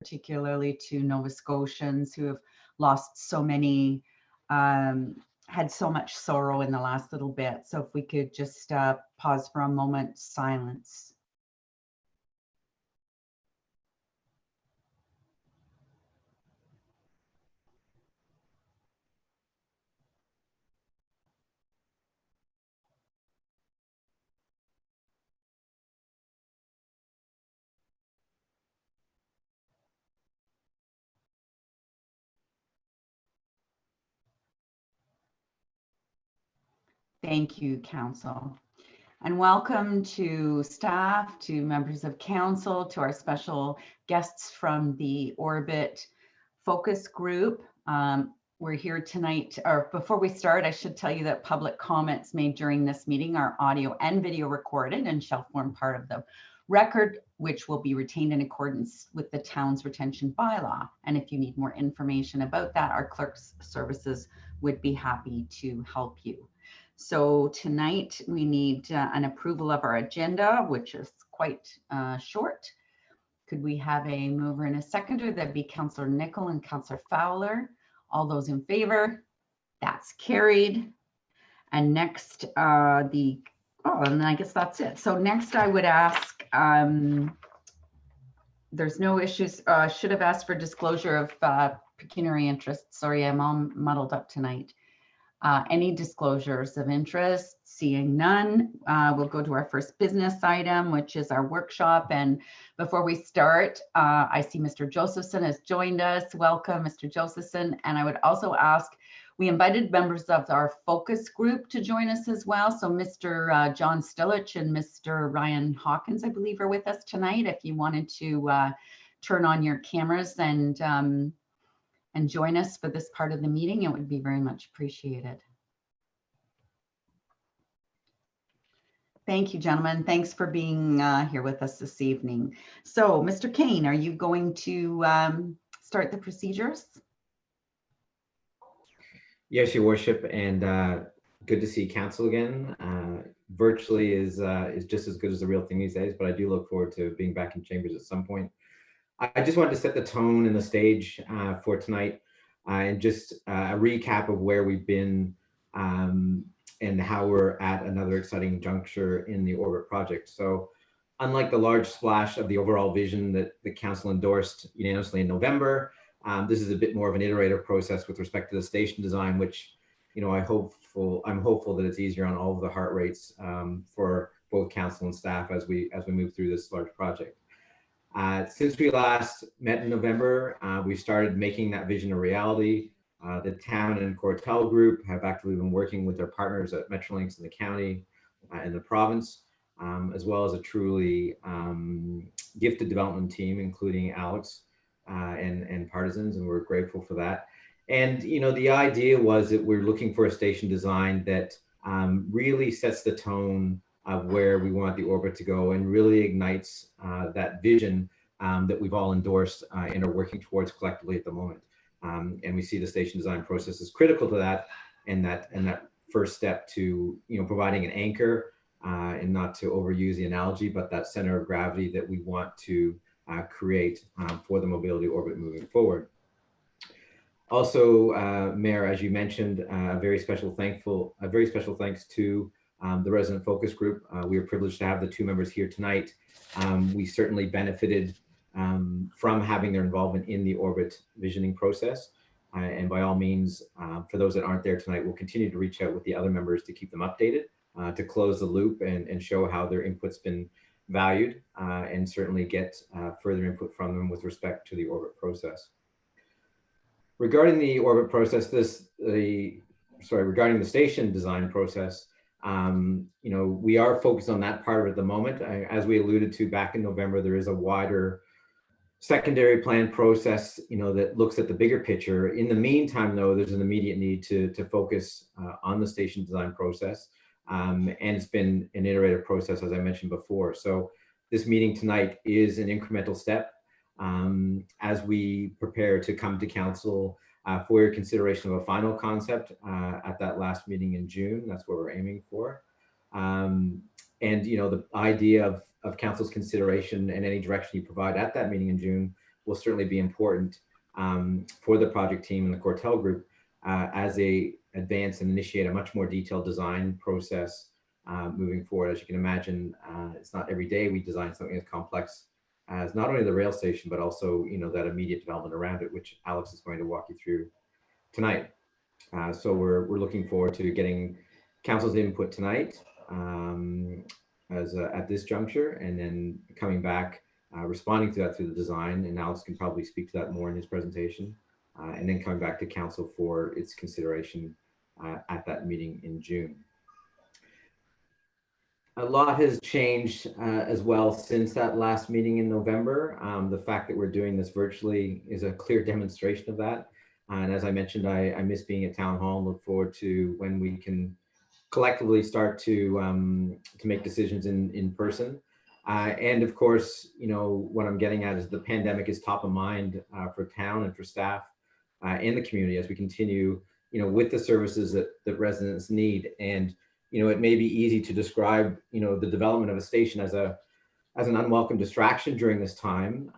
particularly to Nova Scotians who have lost so many, had so much sorrow in the last little bit. So if we could just pause for a moment, silence. Thank you, Council. And welcome to staff, to members of council, to our special guests from the Orbit Focus Group. We're here tonight, or before we start, I should tell you that public comments made during this meeting are audio and video recorded and shall form part of the record, which will be retained in accordance with the town's retention bylaw. And if you need more information about that, our clerk's services would be happy to help you. So tonight we need an approval of our agenda, which is quite short. Could we have a mover and a seconder? That'd be Councillor Nicol and Councillor Fowler. All those in favor? That's carried. And next, and I guess that's it. So next I would ask, there's no issues, should have asked for disclosure of pecuniary interest. Sorry, I'm all muddled up tonight. Any disclosures of interest? Seeing none, we'll go to our first business item, which is our workshop. And before we start, I see Mr. Josephson has joined us. Welcome, Mr. Josephson. And I would also ask, we invited members of our focus group to join us as well. So Mr. John Stillich and Mr. Ryan Hawkins, I believe, are with us tonight. If you wanted to turn on your cameras and join us for this part of the meeting, it would be very much appreciated. Thank you, gentlemen. Thanks for being here with us this evening. So, Mr. Kane, are you going to start the procedures? Yes, Your Worship, and good to see Council again. Virtually is just as good as the real thing these days, but I do look forward to being back in chambers at some point. I just wanted to set the tone and the stage for tonight and just a recap of where we've been and how we're at another exciting juncture in the Orbit project. So unlike the large splash of the overall vision that the Council endorsed unanimously in November, this is a bit more of an iterative process with respect to the station design, which, you know, I'm hopeful that it's easier on all of the heart rates for both Council and staff as we move through this large project. Since we last met in November, we started making that vision a reality. The town and Cortel Group have actively been working with their partners at Metrolinx in the county and the province, as well as a truly gifted development team, including Alex and Partisans, and we're grateful for that. And, you know, the idea was that we're looking for a station design that really sets the tone of where we want the Orbit to go and really ignites that vision that we've all endorsed and are working towards collectively at the moment. And we see the station design process as critical to that, and that first step to, you know, providing an anchor and not to overuse the analogy, but that center of gravity that we want to create for the mobility orbit moving forward. Also, Mayor, as you mentioned, a very special thanks to the resident focus group. We are privileged to have the two members here tonight. We certainly benefited from having their involvement in the Orbit visioning process. And by all means, for those that aren't there tonight, we'll continue to reach out with the other members to keep them updated, to close the loop and show how their input's been valued, and certainly get further input from them with respect to the Orbit process. Regarding the Orbit process, regarding the station design process, you know, we are focused on that part of it at the moment. As we alluded to back in November, there is a wider secondary plan process, you know, that looks at the bigger picture. In the meantime, though, there's an immediate need to focus on the station design process. And it's been an iterative process, as I mentioned before. So this meeting tonight is an incremental step as we prepare to come to Council for your consideration of a final concept at that last meeting in June. That's what we're aiming for. And, you know, the idea of Council's consideration and any direction you provide at that meeting in June will certainly be important for the project team and the Cortel group as they advance and initiate a much more detailed design process moving forward. As you can imagine, it's not every day we design something as complex as not only the rail station, but also, you know, that immediate development around it, which Alex is going to walk you through tonight. So we're looking forward to getting council's input tonight at this juncture, and then coming back, responding to that through the design, and Alex can probably speak to that more in his presentation, and then coming back to council for its consideration at that meeting in June. A lot has changed as well since that last meeting in November. The fact that we're doing this virtually is a clear demonstration of that. And as I mentioned, I miss being at Town Hall and look forward to when we can collectively start to make decisions in person. And of course, you know, what I'm getting at is the pandemic is top of mind for town and for staff and the community as we continue, you know, with the services that residents need. And you know, it may be easy to describe, you know, the development of a station as an unwelcome distraction during this time.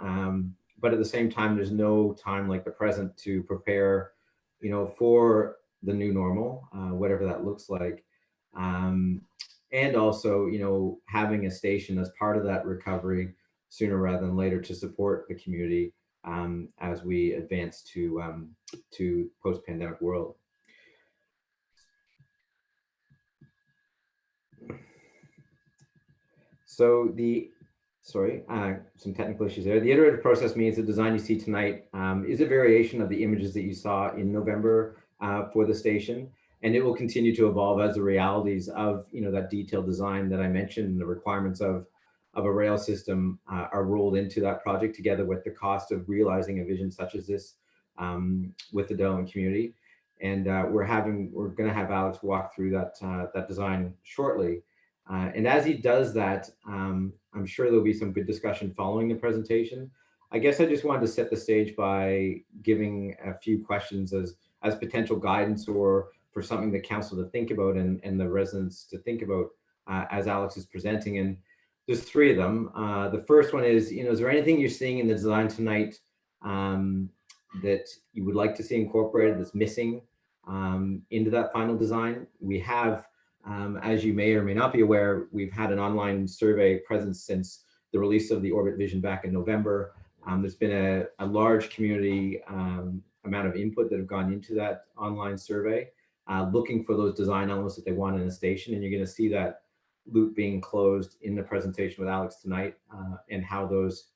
But at the same time, there's no time like the present to prepare, you know, for the new normal, whatever that looks like. And also, you know, having a station as part of that recovery sooner rather than later to support the community as we advance to post-pandemic world. So some technical issues there. The iterative process means the design you see tonight is a variation of the images that you saw in November for the station, and it will continue to evolve as the realities of, you know, that detailed design that I mentioned and the requirements of a rail system are rolled into that project, together with the cost of realizing a vision such as this with the Delaware community. And we're going to have Alex walk through that design shortly. And as he does that, I'm sure there'll be some good discussion following the presentation. I guess I just wanted to set the stage by giving a few questions as potential guidance or for something the council to think about and the residents to think about as Alex is presenting. And there's three of them. The first one is, you know, is there anything you're seeing in the design tonight that you would like to see incorporated that's missing into that final design? We have, as you may or may not be aware, we've had an online survey present since the release of the Orbit Vision back in November. There's been a large community amount of input that have gone into that online survey, looking for those design elements that they want in a station. And you're going to see that loop being closed in the presentation with Alex tonight, and how those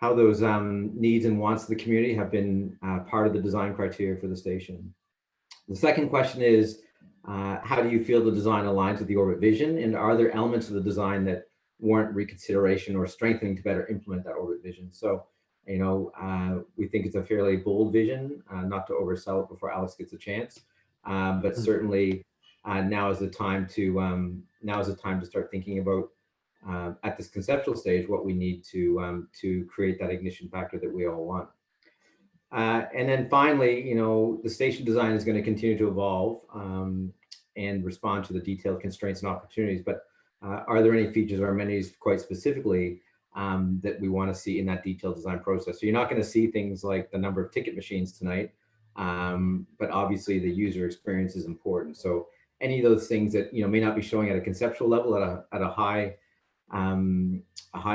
needs and wants of the community have been part of the design criteria for the station. The second question is, how do you feel the design aligns with the Orbit Vision? And are there elements of the design that warrant reconsideration or strengthening to better implement that Orbit Vision? So, you know, we think it's a fairly bold vision, not to oversell it before Alex gets a chance, but certainly now is the time to start thinking about at this conceptual stage what we need to create that ignition factor that we all want. And then finally, you know, the station design is going to continue to evolve and respond to the detailed constraints and opportunities. But are there any features or amenities quite specifically that we want to see in that detailed design process? So you're not going to see things like the number of ticket machines tonight, but obviously the user experience is important. So any of those things that, you know, may not be showing at a conceptual level at a high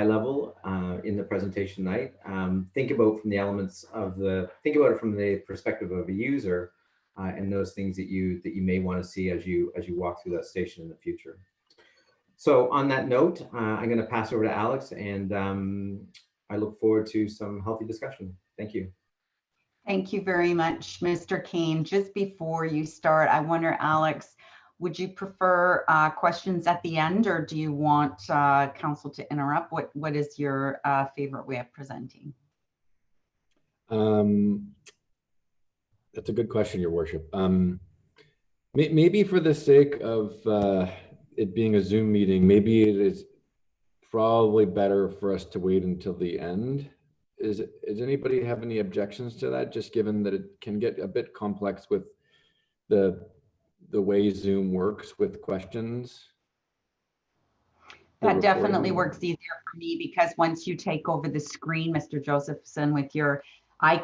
level in the presentation tonight, think about from the elements of think about it from the perspective of a user and those things that you may want to see as you walk through that station in the future. So on that note, I'm going to pass over to Alex, and I look forward to some healthy discussion. Thank you. Thank you very much, Mr. Kane. Just before you start, I wonder, Alex, would you prefer questions at the end, or do you want council to interrupt? What is your favorite way of presenting? That's a good question, Your Worship. Maybe for the sake of it being a Zoom meeting, maybe it is probably better for us to wait until the end. Does anybody have any objections to that? Just given that it can get a bit complex with the way Zoom works with questions. That definitely recording. works easier for me because once you take over the screen, Mr. Josephson, with your, I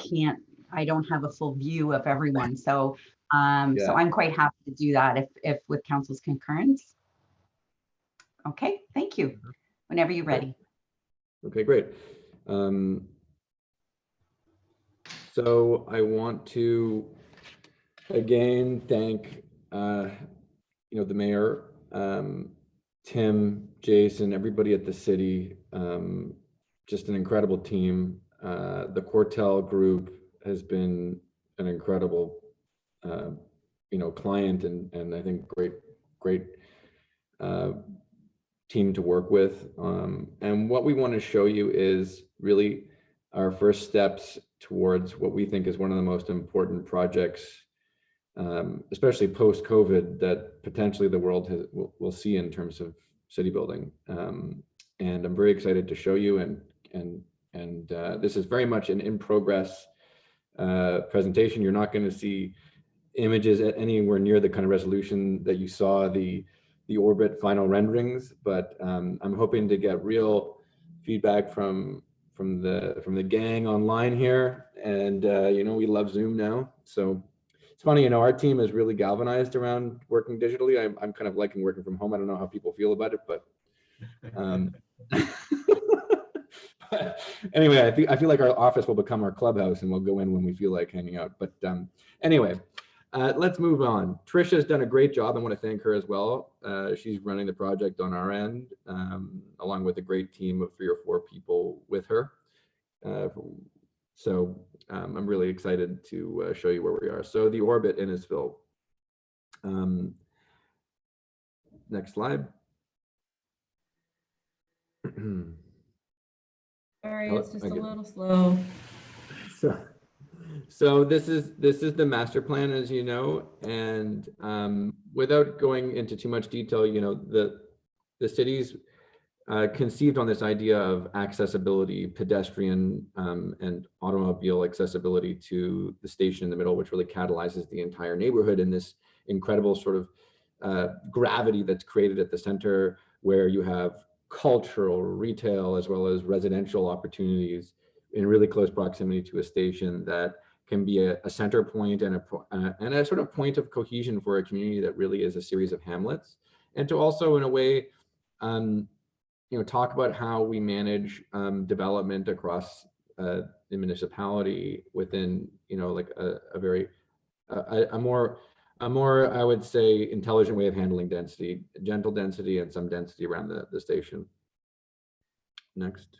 don't have a full view of everyone. So, so Yeah. I'm quite happy to do that if with council's concurrence. Okay, thank you. Whenever you're ready. Okay, great. So I want to again thank the mayor, Tim, Jason, everybody at the city. Just an incredible team. The Quartel group has been an incredible client and I think great team to work with. And what we want to show you is really our first steps towards what we think is one of the most important projects, especially post-COVID, that potentially the world will see in terms of city building. And I'm very excited to show you, and this is very much an in progress presentation. You're not going to see images at anywhere near the kind of resolution that you saw the Orbit final renderings, but I'm hoping to get real feedback from the gang online here, and we love Zoom now, so it's funny, our team is really galvanized around working digitally. I'm kind of liking working from home. I don't know how people feel about it, but but anyway, I feel like our office will become our clubhouse, and we'll go in when we feel like hanging out. But anyway, let's move on. Trisha's done a great job. I want to thank her as well. She's running the project on our end, along with a great team of 3 or 4 people with her. So I'm really excited to show you where we are. So the Orbit Innisfil. Next slide. Sorry, it's just a little slow. So this is the master plan, as you know, and without going into too much detail, the city's conceived on this idea of accessibility, pedestrian and automobile accessibility to the station in the middle, which really catalyzes the entire neighborhood in this incredible sort of gravity that's created at the center, where you have cultural, retail, as well as residential opportunities in really close proximity to a station that can be a center point and a sort of point of cohesion for a community that really is a series of hamlets, and to also, in a way, talk about how we manage development across the municipality within, like a more, I would say, intelligent way of handling density, gentle density, and some density around the station. Next.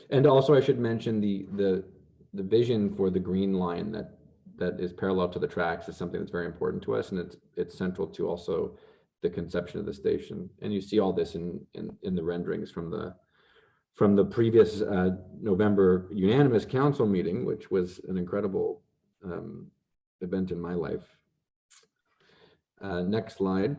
And also, I should mention the vision for the green line that is parallel to the tracks is something that's very important to us, and it's central to also the conception of the station. And you see all this in the renderings from the previous November unanimous council meeting, which was an incredible event in my life. Next slide.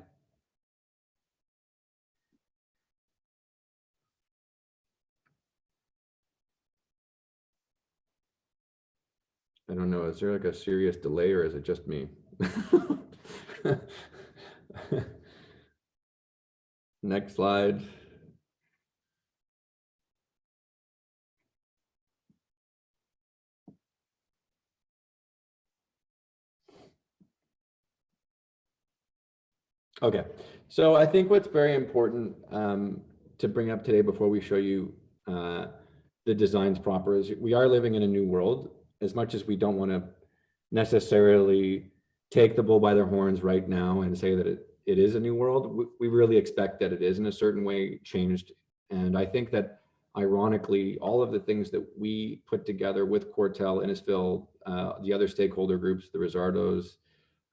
I don't know, is there like a serious delay, or is it just me? Next slide. Okay, so I think what's very important to bring up today before we show you the designs proper is we are living in a new world. As much as we don't want to necessarily take the bull by their horns right now and say that it is a new world, we really expect that it is in a certain way changed. And I think that ironically, all of the things that we put together with Quartel, Innisfil, the other stakeholder groups, the Rizzardos,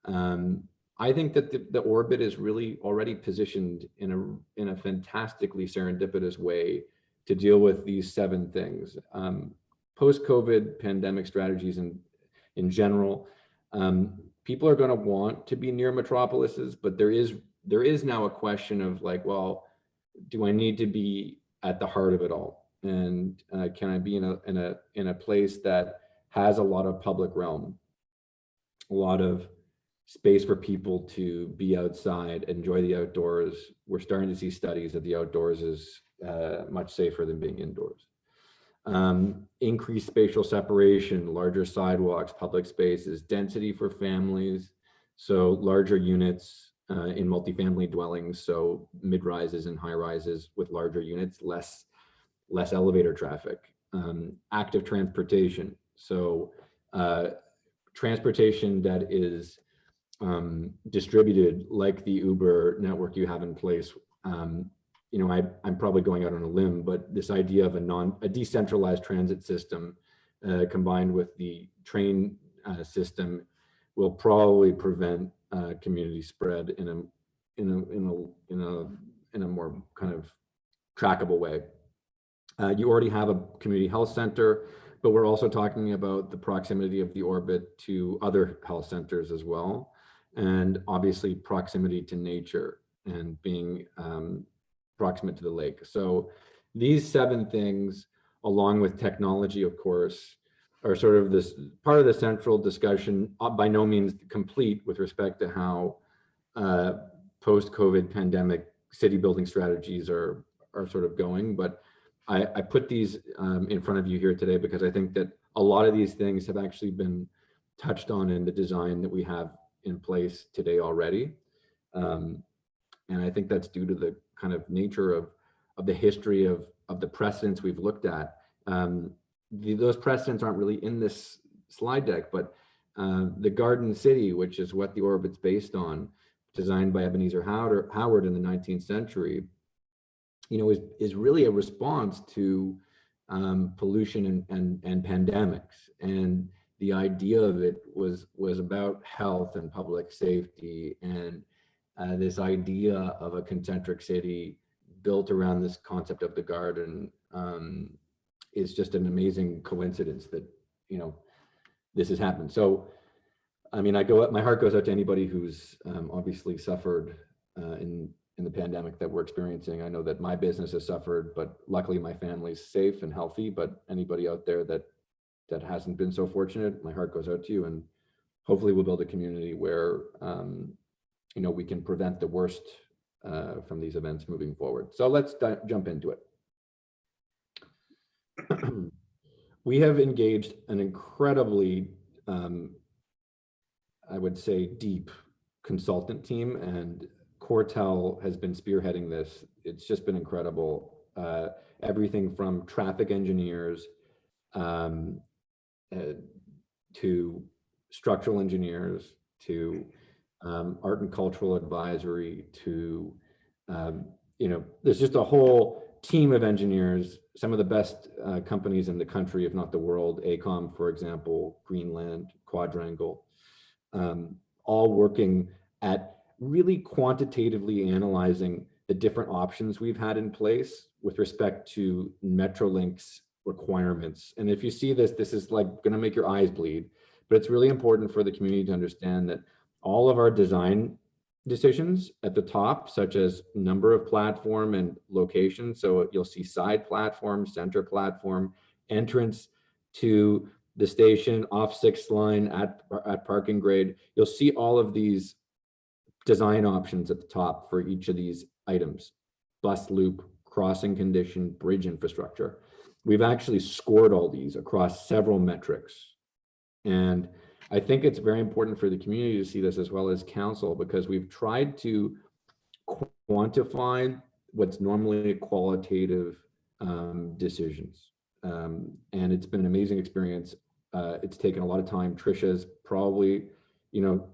I think that the Orbit is really already positioned in a fantastically serendipitous way to deal with these 7 things. Post-COVID pandemic strategies in general, people are going to want to be near metropolises, but there is now a question of like, well, do I need to be at the heart of it all? And can I be in a place that has a lot of public realm, a lot of space for people to be outside, enjoy the outdoors. We're starting to see studies that the outdoors is much safer than being indoors. Increased spatial separation, larger sidewalks, public spaces, density for families, so larger units in multifamily dwellings, so mid-rises and high-rises with larger units, less elevator traffic. Active transportation, so transportation that is distributed, like the Uber network you have in place. You know, I'm probably going out on a limb, but this idea of a decentralized transit system combined with the train system will probably prevent community spread in a more kind of trackable way. You already have a community health center, but we're also talking about the proximity of the orbit to other health centers as well, and obviously proximity to nature and being proximate to the lake. So these 7 things, along with technology, of course, are sort of this part of the central discussion, by no means complete with respect to how post-COVID pandemic city building strategies are sort of going. But I put these in front of you here today because I think that a lot of these things have actually been touched on in the design that we have in place today already. And I think that's due to the kind of nature of the history of the precedents we've looked at. Those precedents aren't really in this slide deck, but the Garden City, which is what the orbit's based on, designed by Ebenezer Howard in the 19th century, you know, is really a response to pollution and pandemics. And the idea of it was about health and public safety, and this idea of a concentric city built around this concept of the garden is just an amazing coincidence that, you know, this has happened. So, I mean, my heart goes out to anybody who's obviously suffered in the pandemic that we're experiencing. I know that my business has suffered, but luckily my family's safe and healthy. But anybody out there that hasn't been so fortunate, my heart goes out to you. And hopefully we'll build a community where you know, we can prevent the worst from these events moving forward. So let's jump into it. We have engaged an incredibly, I would say, deep consultant team, and Cortel has been spearheading this. It's just been incredible. Everything from traffic engineers to structural engineers to art and cultural advisory to, you know, there's just a whole team of engineers, some of the best companies in the country, if not the world, AECOM, for example, Greenland, Quadrangle, all working at really quantitatively analyzing the different options we've had in place with respect to Metrolinx's requirements. And if you see this, this is like going to make your eyes bleed, but it's really important for the community to understand that all of our design decisions at the top, such as number of platform and location. So you'll see side platform, center platform, entrance to the station, off 6th line, at parking grade. You'll see all of these design options at the top for each of these items: bus loop, crossing condition, bridge infrastructure. We've actually scored all these across several metrics. And I think it's very important for the community to see this as well as council, because we've tried to quantify what's normally qualitative decisions. And it's been an amazing experience. It's taken a lot of time. Trisha's probably, you know,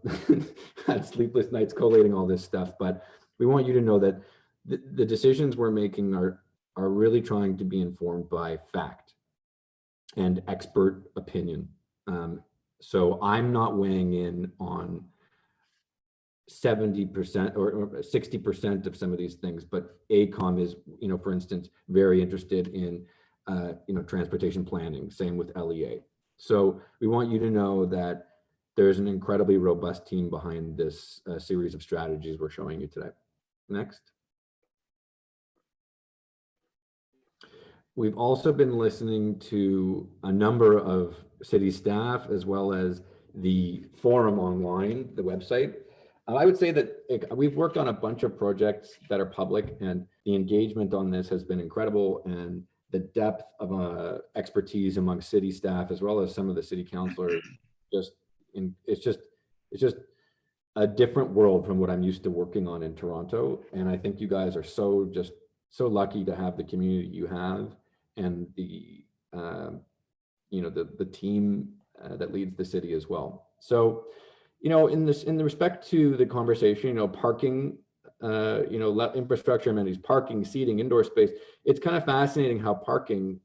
had sleepless nights collating all this stuff, but we want you to know that the decisions we're making are really trying to be informed by fact and expert opinion. So I'm not weighing in on 70% or 60% of some of these things, but AECOM is, you know, for instance, very interested in, you know, transportation planning, same with LEA. So we want you to know that there's an incredibly robust team behind this series of strategies we're showing you today. Next. We've also been listening to a number of city staff as well as the forum online, the website. I would say that we've worked on a bunch of projects that are public, and the engagement on this has been incredible, and the depth of expertise among city staff as well as some of the city councilors, it's just a different world from what I'm used to working on in Toronto. And I think you guys are so lucky to have the community you have, and the the team that leads the city as well. So, in the respect to the conversation, parking, infrastructure amenities, parking, seating, indoor space, it's kind of fascinating how parking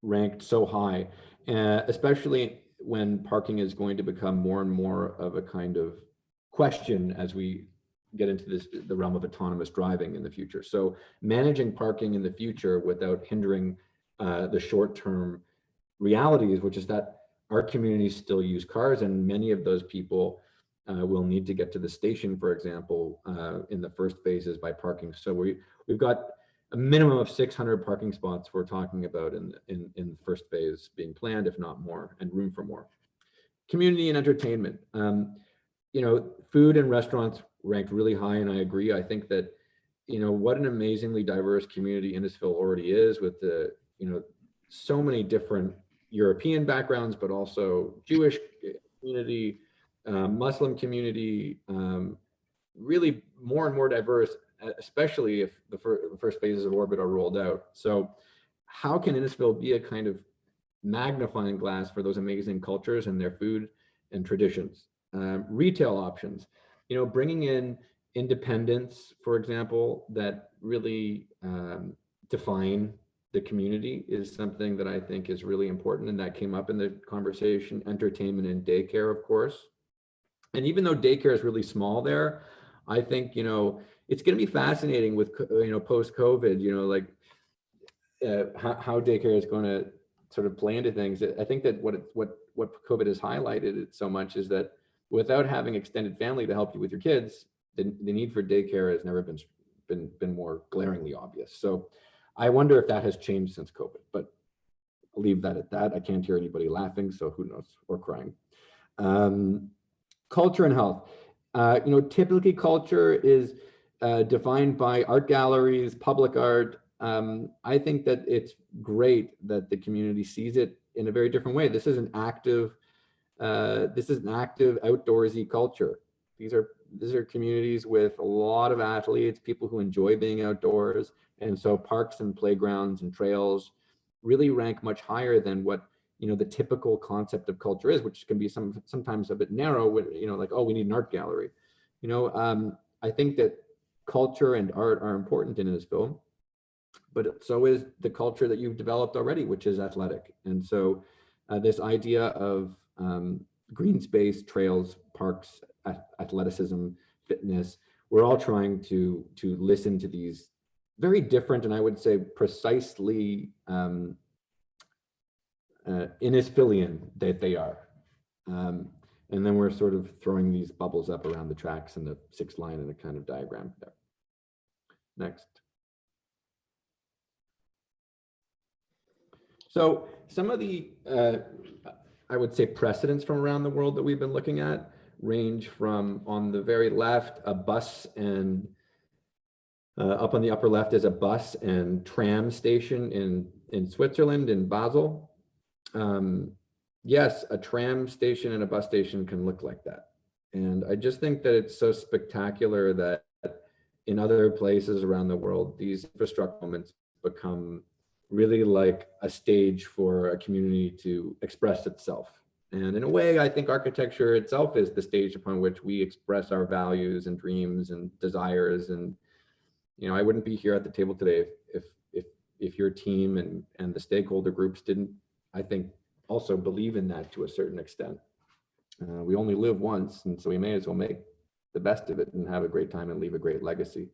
ranked so high, especially when parking is going to become more and more of a kind of question as we get into the realm of autonomous driving in the future. So managing parking in the future without hindering the short-term realities, which is that our communities still use cars, and many of those people will need to get to the station, for example, in the first phases by parking. So we've got a minimum of 600 parking spots we're talking about in the first phase being planned, if not more, and room for more. Community and entertainment. Food and restaurants ranked really high, and I agree. I think that, what an amazingly diverse community Innisfil already is, with the, so many different European backgrounds, but also Jewish community, Muslim community, really more and more diverse, especially if the first phases of Orbit are rolled out. So how can Innisfil be a kind of magnifying glass for those amazing cultures and their food and traditions? Retail options, bringing in independents, for example, that really define the community is something that I think is really important, and that came up in the conversation. Entertainment and daycare, of course. And even though daycare is really small there, I think, it's going to be fascinating with, post-COVID, how daycare is going to sort of play into things. I think that what COVID has highlighted it so much is that without having extended family to help you with your kids, the need for daycare has never been more glaringly obvious. So I wonder if that has changed since COVID, but I'll leave that at that. I can't hear anybody laughing, so who knows, or crying. Culture and health. Typically culture is defined by art galleries, public art. I think that it's great that the community sees it in a very different way. This is an active outdoorsy culture. These are communities with a lot of athletes, people who enjoy being outdoors. And so parks and playgrounds and trails really rank much higher than what, the typical concept of culture is, which can be sometimes a bit narrow, like, oh, we need an art gallery. I think that culture and art are important in Innisfil, but so is the culture that you've developed already, which is athletic. And so this idea of green space, trails, parks, athleticism, fitness, we're all trying to listen to these very different, and I would say precisely Innisfilian that they are. And then we're sort of throwing these bubbles up around the tracks and the 6 line and a kind of diagram there. Next. So some of the, I would say, precedents from around the world that we've been looking at range from, on the very left, a bus and up on the upper left is a bus and tram station in Switzerland, in Basel. Yes, a tram station and a bus station can look like that. And I just think that it's so spectacular that in other places around the world, these infrastructure moments become really like a stage for a community to express itself. And in a way, I think architecture itself is the stage upon which we express our values and dreams and desires. And, I wouldn't be here at the table today if your team and the stakeholder groups didn't, I think, also believe in that to a certain extent. We only live once, and so we may as well make the best of it and have a great time and leave a great legacy.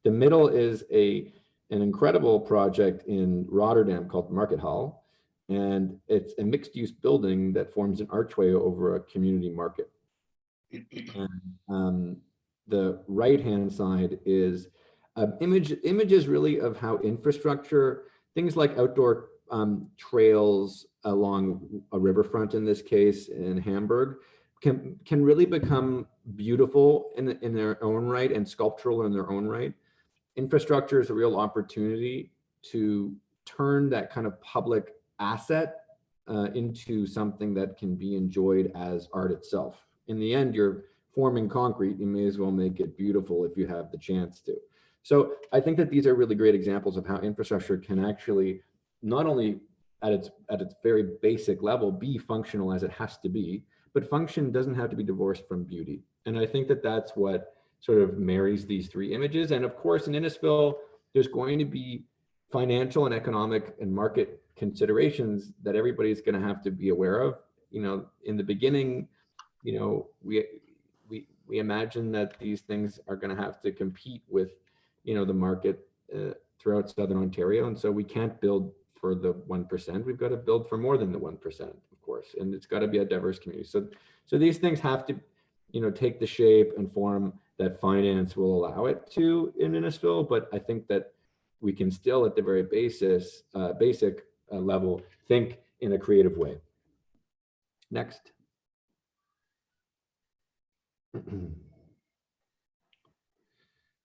The middle is an incredible project in Rotterdam called Market Hall, and it's a mixed-use building that forms an archway over a community market. And the right-hand side is images really of how infrastructure, things like outdoor trails along a riverfront, in this case in Hamburg, can really become beautiful in their own right and sculptural in their own right. Infrastructure is a real opportunity to turn that kind of public asset into something that can be enjoyed as art itself. In the end, you're forming concrete, you may as well make it beautiful if you have the chance to. So I think that these are really great examples of how infrastructure can actually not only at its very basic level be functional as it has to be, but function doesn't have to be divorced from beauty. And I think that that's what sort of marries these three images. And of course, in Innisfil, there's going to be financial and economic and market considerations that everybody's going to have to be aware of. You know, in the beginning, you know, we imagine that these things are going to have to compete with, you know, the market throughout Southern Ontario. And so we can't build for the 1%. We've got to build for more than the 1%, of course. And it's got to be a diverse community. So these things have to, you know, take the shape and form that finance will allow it to in Innisfil. But I think that we can still, at the very basic level, think in a creative way. Next.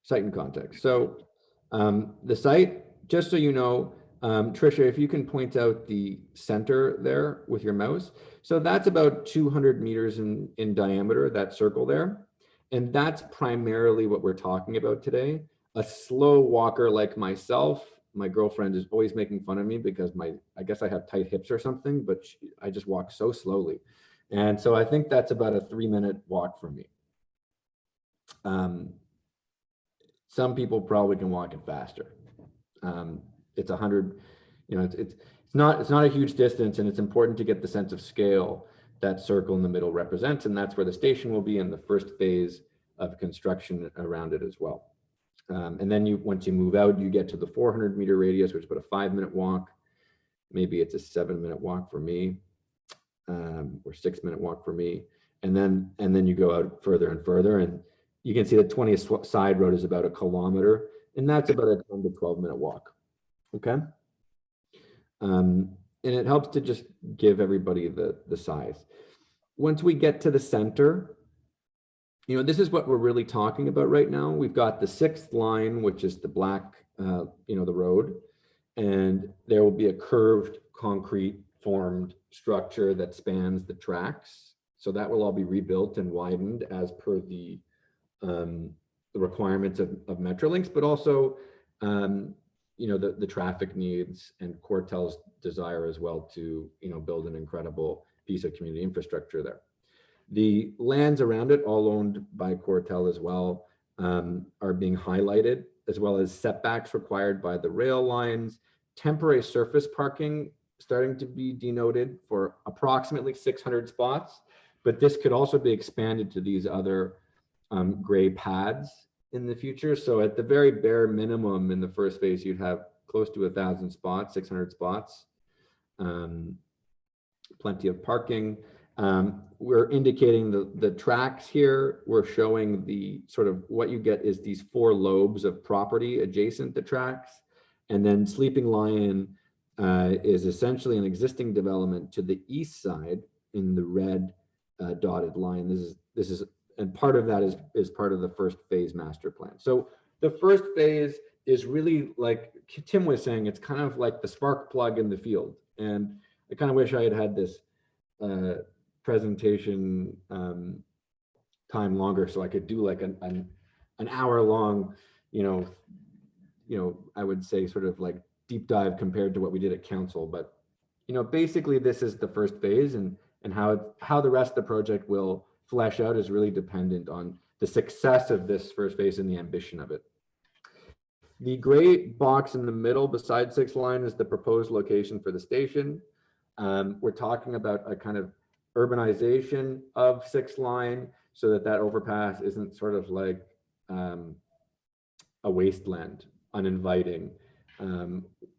Site and context. So the site, just so you know, Tricia, if you can point out the center there with your mouse. So that's about 200 meters in diameter, that circle there. And that's primarily what we're talking about today. A slow walker like myself, my girlfriend is always making fun of me because I guess I have tight hips or something, but I just walk so slowly. And so I think that's about a 3-minute walk for me. Some people probably can walk it faster. It's 100, you know, it's not a huge distance, and it's important to get the sense of scale that circle in the middle represents, and that's where the station will be in the first phase of construction around it as well. And then once you move out, you get to the 400-meter radius, which is about a 5-minute walk. Maybe it's a 7-minute walk for me, or 6-minute walk for me. And then you go out further and further, and you can see the 20th side road is about 1 kilometer, and that's about a 10 to 12-minute walk. Okay. And it helps to just give everybody the size. Once we get to the center, you know, this is what we're really talking about right now. We've got the 6th line, which is the black, you know, the road, and there will be a curved concrete formed structure that spans the tracks. So that will all be rebuilt and widened as per the requirements of Metrolinx, but also, you know, the traffic needs and Cortel's desire as well to, you know, build an incredible piece of community infrastructure there. The lands around it, all owned by Cortel as well, are being highlighted, as well as setbacks required by the rail lines, temporary surface parking starting to be denoted for approximately 600 spots, but this could also be expanded to these other gray pads in the future. So at the very bare minimum in the first phase, you'd have close to 1,000 spots, 600 spots, plenty of parking. We're indicating the tracks here. We're showing the sort of what you get is these 4 lobes of property adjacent to tracks. And then Sleeping Lion is essentially an existing development to the east side in the red dotted line. This is and part of that is part of the first phase master plan. So the first phase is really, like Tim was saying, it's kind of like the spark plug in the field. And I kind of wish I had this presentation time longer so I could do like an hour long, you know, I would say sort of like deep dive compared to what we did at council. But, you know, basically this is the first phase, and how the rest of the project will flesh out is really dependent on the success of this first phase and the ambition of it. The gray box in the middle beside 6th line is the proposed location for the station. We're talking about a kind of urbanization of 6th line so that overpass isn't sort of like a wasteland, uninviting.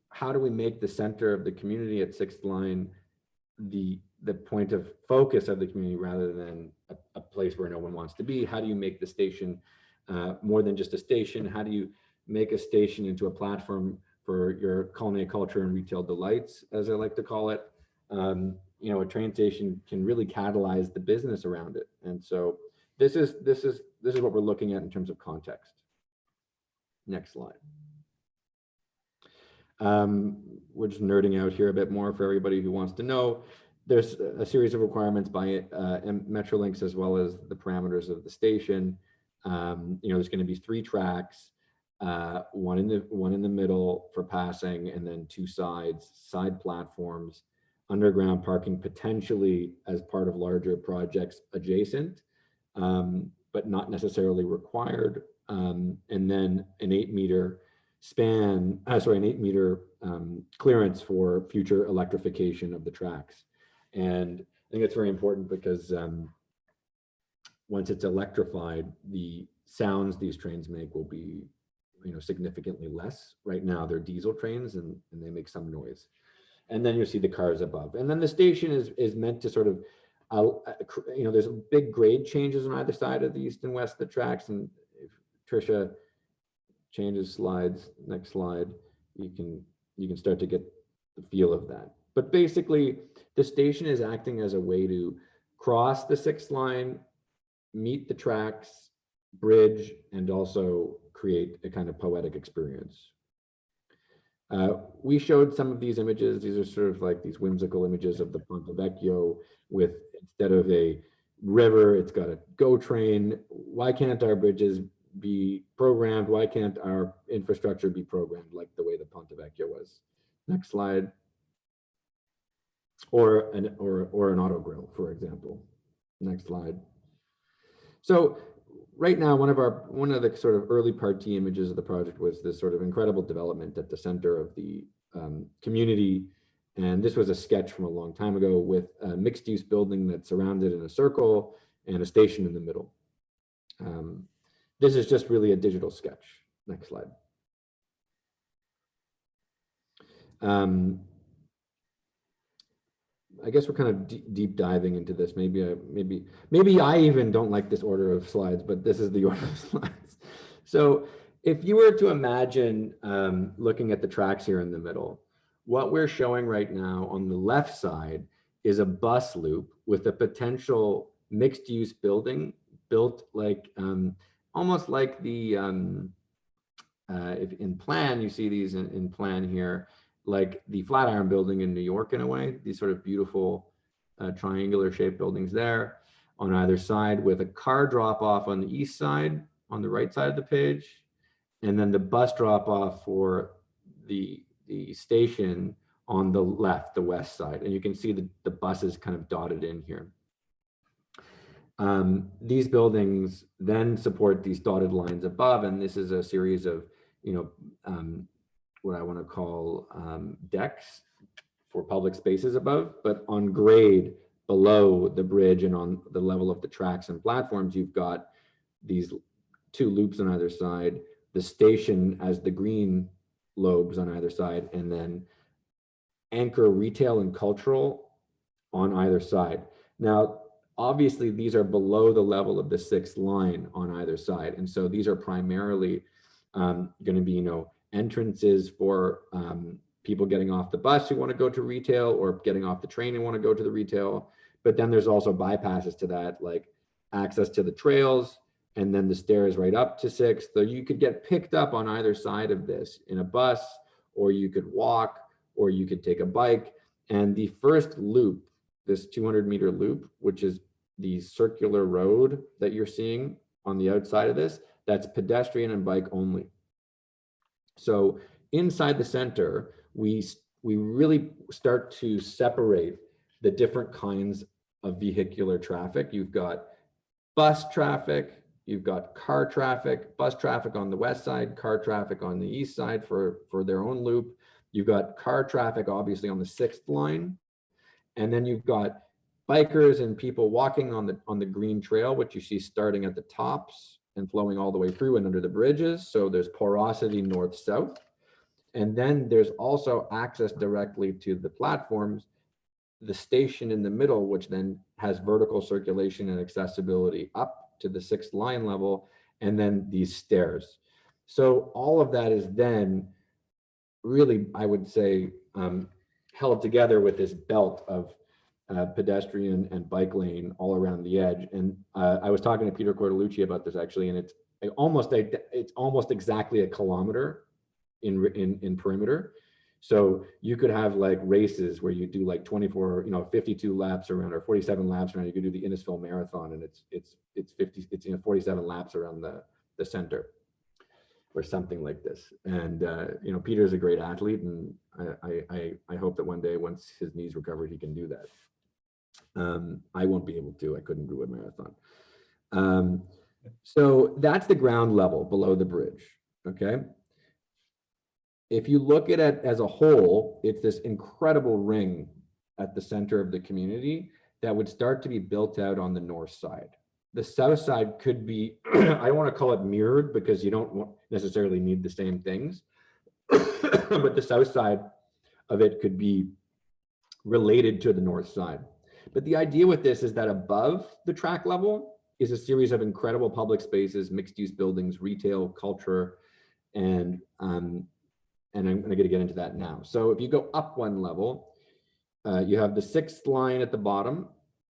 How do we make the center of the community at 6th line the point of focus of the community rather than a place where no one wants to be? How do you make the station more than just a station? How do you make a station into a platform for your culinary culture and retail delights, as I like to call it. You know, a train station can really catalyze the business around it. And so this is what we're looking at in terms of context. Next slide. We're just nerding out here a bit more for everybody who wants to know. There's a series of requirements by Metrolinx, as well as the parameters of the station. You know, there's going to be 3 tracks, one in the middle for passing, and then 2 side platforms, underground parking potentially as part of larger projects adjacent, but not necessarily required. And then an 8-meter span, an 8-meter clearance for future electrification of the tracks. And I think it's very important because once it's electrified, the sounds these trains make will be, you know, significantly less. Right now they're diesel trains and they make some noise. And then you see the cars above. And then the station is meant to sort of, you know, there's big grade changes on either side of the east and west of the tracks. And if Tricia changes slides, next slide, you can start to get the feel of that. But basically, the station is acting as a way to cross the 6th line, meet the tracks, bridge, and also create a kind of poetic experience. We showed some of these images. These are sort of like these whimsical images of the Ponte Vecchio with, instead of a river, it's got a GO train. Why can't our bridges be programmed? Why can't our infrastructure be programmed like the way the Ponte Vecchio was? Next slide. Or an auto grill, for example. Next slide. So right now, one of the sort of early party images of the project was this sort of incredible development at the center of the community. And this was a sketch from a long time ago with a mixed use building that's surrounded in a circle and a station in the middle. This is just really a digital sketch. Next slide. I guess we're kind of deep diving into this. Maybe I even don't like this order of slides, but this is the order of slides. So if you were to imagine looking at the tracks here in the middle, what we're showing right now on the left side is a bus loop with a potential mixed use building built like almost like the if in plan, you see these in plan here, like the Flatiron building in New York in a way, these sort of beautiful triangular shaped buildings there on either side, with a car drop off on the east side, on the right side of the page, and then the bus drop off for the station on the left, the west side. And you can see the buses kind of dotted in here. These buildings then support these dotted lines above, and this is a series of, you know, what I want to call decks for public spaces above, but on grade below the bridge and on the level of the tracks and platforms, you've got these 2 loops on either side, the station as the green lobes on either side, and then anchor retail and cultural on either side. Now, obviously, these are below the level of the 6th line on either side. And so these are primarily going to be, you know, entrances for people getting off the bus who want to go to retail, or getting off the train and want to go to the retail. But then there's also bypasses to that, like access to the trails, and then the stairs right up to 6th. So you could get picked up on either side of this in a bus, or you could walk, or you could take a bike. And the first loop, this 200-meter loop, which is the circular road that you're seeing on the outside of this, that's pedestrian and bike only. So inside the center, we really start to separate the different kinds of vehicular traffic. You've got bus traffic, you've got car traffic, bus traffic on the west side, car traffic on the east side for their own loop. You've got car traffic, obviously, on the 6th line. And then you've got bikers and people walking on the green trail, which you see starting at the tops and flowing all the way through and under the bridges. So there's porosity north-south. And then there's also access directly to the platforms, the station in the middle, which then has vertical circulation and accessibility up to the 6th line level, and then these stairs. So all of that is then really, I would say, held together with this belt of pedestrian and bike lane all around the edge. And I was talking to Peter Cortolucci about this actually, and it's almost exactly a kilometer in perimeter. So you could have like races where you do like 24, 52 laps around, or 47 laps around. You could do the Innisfil Marathon, and it's 47 laps around the center, or something like this. And Peter's a great athlete, and I hope that one day, once his knees recover, he can do that. I won't be able to. I couldn't do a marathon. So that's the ground level below the bridge. Okay. If you look at it as a whole, it's this incredible ring at the center of the community that would start to be built out on the north side. The south side could be, I don't want to call it mirrored because you don't necessarily need the same things, but the south side of it could be related to the north side. But the idea with this is that above the track level is a series of incredible public spaces, mixed use buildings, retail, culture, and I'm going to get into that now. So if you go up one level, you have the 6th line at the bottom.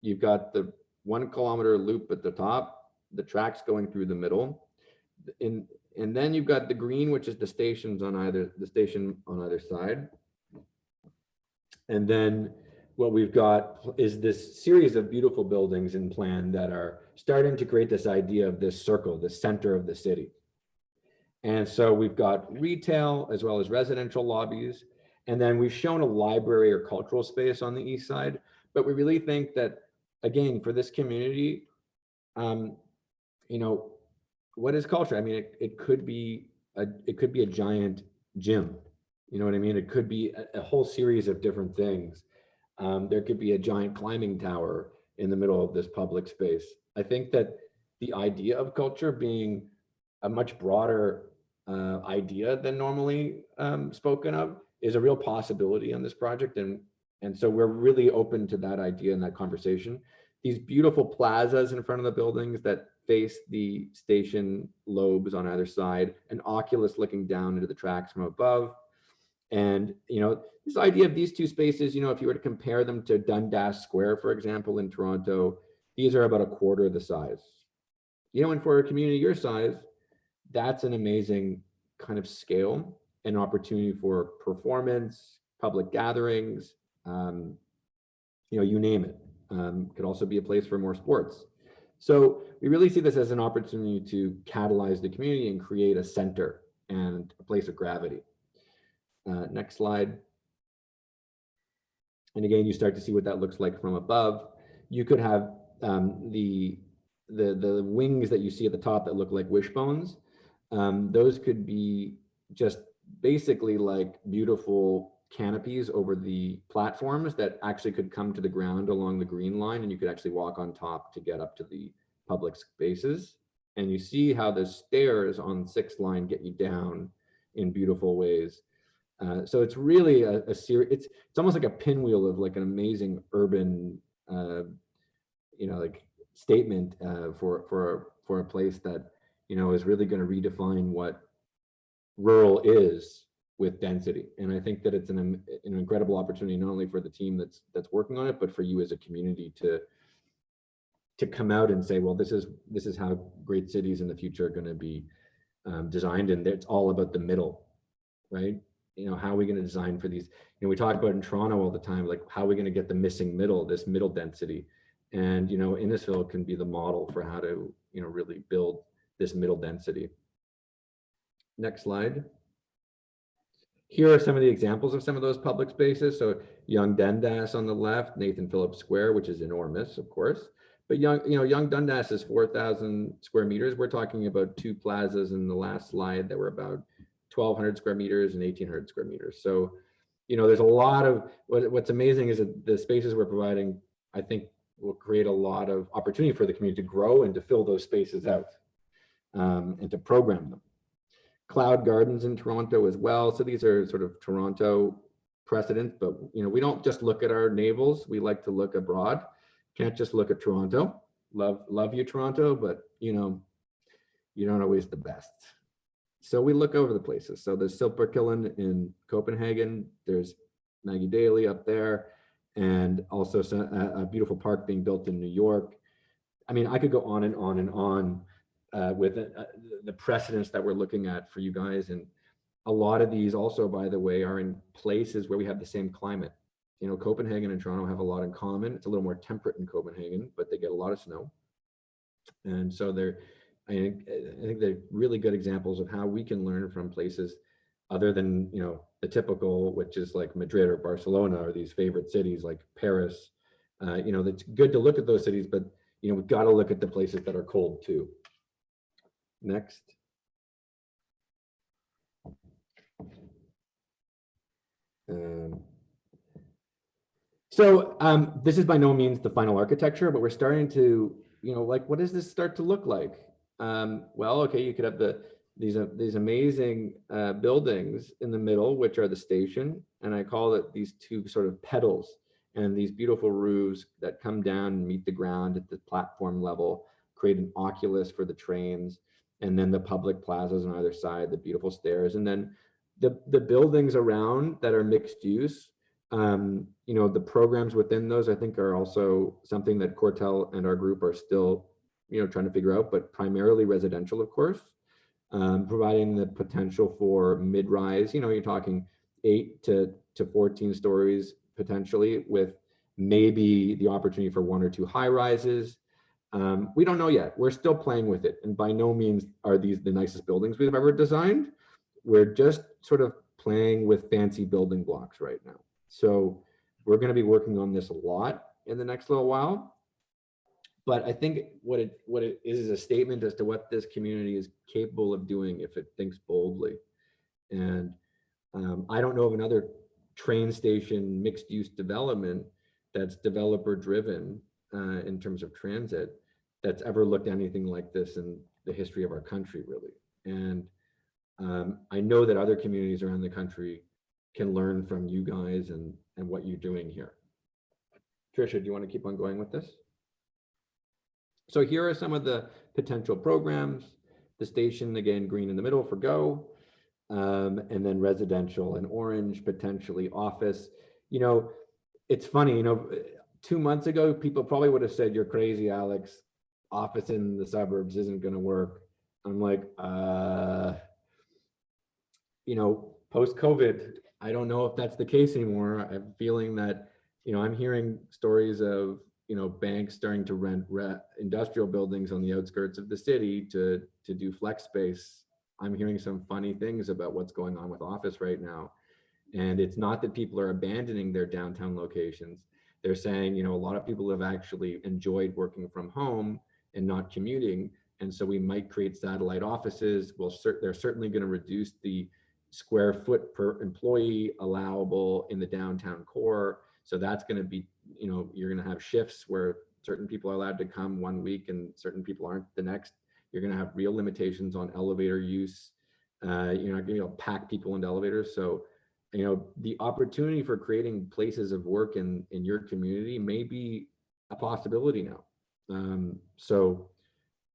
You've got the 1 kilometer loop at the top, the tracks going through the middle. And then you've got the green, which is the station on either side. And then what we've got is this series of beautiful buildings in plan that are starting to create this idea of this circle, the center of the city. And so we've got retail as well as residential lobbies. And then we've shown a library or cultural space on the east side. But we really think that, again, for this community, what is culture? I mean, it could be a giant gym. You know what I mean? It could be a whole series of different things. There could be a giant climbing tower in the middle of this public space. I think that the idea of culture being a much broader idea than normally spoken of is a real possibility on this project. And so we're really open to that idea and that conversation. These beautiful plazas in front of the buildings that face the station lobes on either side, an oculus looking down into the tracks from above. And, this idea of these two spaces, if you were to compare them to Dundas Square, for example, in Toronto, these are about a quarter of the size. And for a community your size, that's an amazing kind of scale and opportunity for performance, public gatherings, you name it. Could also be a place for more sports. So we really see this as an opportunity to catalyze the community and create a center and a place of gravity. Next slide. And again, you start to see what that looks like from above. You could have the wings that you see at the top that look like wishbones. Those could be just basically like beautiful canopies over the platforms that actually could come to the ground along the green line, and you could actually walk on top to get up to the public spaces. And you see how the stairs on 6th line get you down in beautiful ways. So it's really a series. It's almost like a pinwheel of like an amazing urban, like statement for a place that is really going to redefine what rural is with density. And I think that it's an incredible opportunity not only for the team that's working on it, but for you as a community to come out and say, well, this is how great cities in the future are going to be designed, and it's all about the middle, right? How are we going to design for these? We talk about in Toronto all the time, like how are we going to get the missing middle, this middle density? And Innisfil can be the model for how to really build this middle density. Next slide. Here are some of the examples of some of those public spaces. So Young Dundas on the left, Nathan Phillips Square, which is enormous, of course. But Young Dundas is 4,000 square meters. We're talking about 2 plazas in the last slide that were about 1,200 square meters and 1,800 square meters. So, there's a lot of, what's amazing is that the spaces we're providing, I think, will create a lot of opportunity for the community to grow and to fill those spaces out and to program them. Cloud Gardens in Toronto as well. So these are sort of Toronto precedents, but we don't just look at our navels. We like to look abroad. Can't just look at Toronto. Love you, Toronto, but you're not always the best. So we look over the places. So there's Silperkillen in Copenhagen. There's Maggie Daly up there, and also a beautiful park being built in New York. I mean, I could go on and on and on with the precedents that we're looking at for you guys. And a lot of these also, by the way, are in places where we have the same climate. You know, Copenhagen and Toronto have a lot in common. It's a little more temperate in Copenhagen, but they get a lot of snow. And so I think they're really good examples of how we can learn from places other than, you know, the typical, which is like Madrid or Barcelona or these favorite cities like Paris. You know, it's good to look at those cities, but, you know, we've got to look at the places that are cold too. Next. This is by no means the final architecture, but we're starting to, you know, like, what does this start to look like? Well, okay, you could have these amazing buildings in the middle, which are the station, and I call it these two sort of pedals, and these beautiful roofs that come down and meet the ground at the platform level, create an oculus for the trains, and then the public plazas on either side, the beautiful stairs, and then the buildings around that are mixed use. You know, the programs within those, I think, are also something that Cortel and our group are still, you know, trying to figure out, but primarily residential, of course, providing the potential for mid-rise. You know, you're talking 8 to 14 stories potentially, with maybe the opportunity for 1 or 2 high rises. We don't know yet. We're still playing with it, and by no means are these the nicest buildings we've ever designed. We're just sort of playing with fancy building blocks right now. So we're going to be working on this a lot in the next little while. But I think what it is a statement as to what this community is capable of doing if it thinks boldly. And I don't know of another train station mixed use development that's developer driven in terms of transit that's ever looked anything like this in the history of our country, really. And I know that other communities around the country can learn from you guys and what you're doing here. Tricia, do you want to keep on going with this? So here are some of the potential programs. The station, again, green in the middle for go, and then residential in orange, potentially office. You know, it's funny, you know, 2 months ago, people probably would have said, you're crazy, Alex. Office in the suburbs isn't going to work. I'm like, you know, post-COVID, I don't know if that's the case anymore. I'm feeling that, you know, I'm hearing stories of, you know, banks starting to rent industrial buildings on the outskirts of the city to do flex space. I'm hearing some funny things about what's going on with office right now. And it's not that people are abandoning their downtown locations. They're saying, you know, a lot of people have actually enjoyed working from home and not commuting. And so we might create satellite offices. Well, they're certainly going to reduce the square foot per employee allowable in the downtown core. So that's going to be, you know, you're going to have shifts where certain people are allowed to come 1 week and certain people aren't the next. You're going to have real limitations on elevator use. You're not going to be able to pack people into elevators. So, you know, the opportunity for creating places of work in your community may be a possibility now. So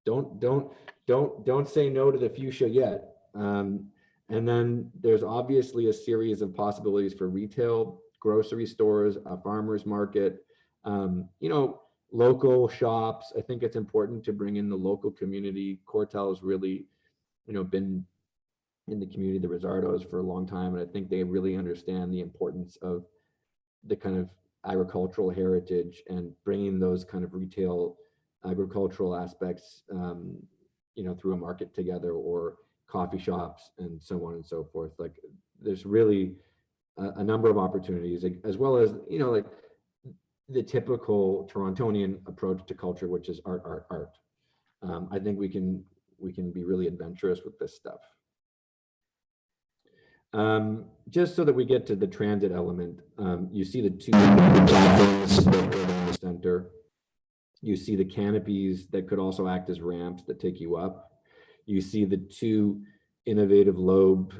don't say no to the fuchsia yet. And then there's obviously a series of possibilities for retail, grocery stores, a farmer's market, you know, local shops. I think it's important to bring in the local community. Cortel has really, you know, been in the community, the Rizzardos, for a long time. And I think they really understand the importance of the kind of agricultural heritage and bringing those kind of retail agricultural aspects, you know, through a market together, or coffee shops and so on and so forth. Like, there's really a number of opportunities, as well as, you know, like the typical Torontonian approach to culture, which is art, art, art. I think we can be really adventurous with this stuff. Just so that we get to the transit element, you see the 2 platforms in the center. You see the canopies that could also act as ramps that take you up. You see the 2 innovative lobe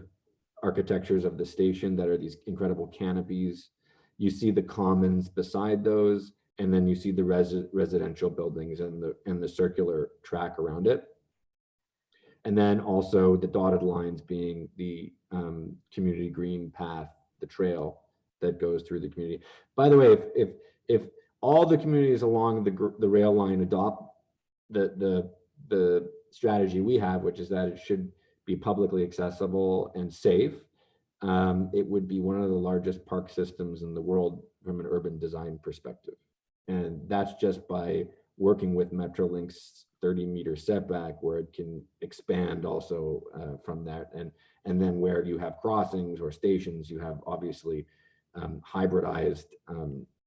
architectures of the station that are these incredible canopies. You see the commons beside those, and then you see the residential buildings and the circular track around it. And then also the dotted lines being the community green path, the trail that goes through the community. By the way, if all the communities along the rail line adopt the strategy we have, which is that it should be publicly accessible and safe, it would be one of the largest park systems in the world from an urban design perspective. And that's just by working with Metrolink's 30-meter setback, where it can expand also from that. And then where you have crossings or stations, you have obviously hybridized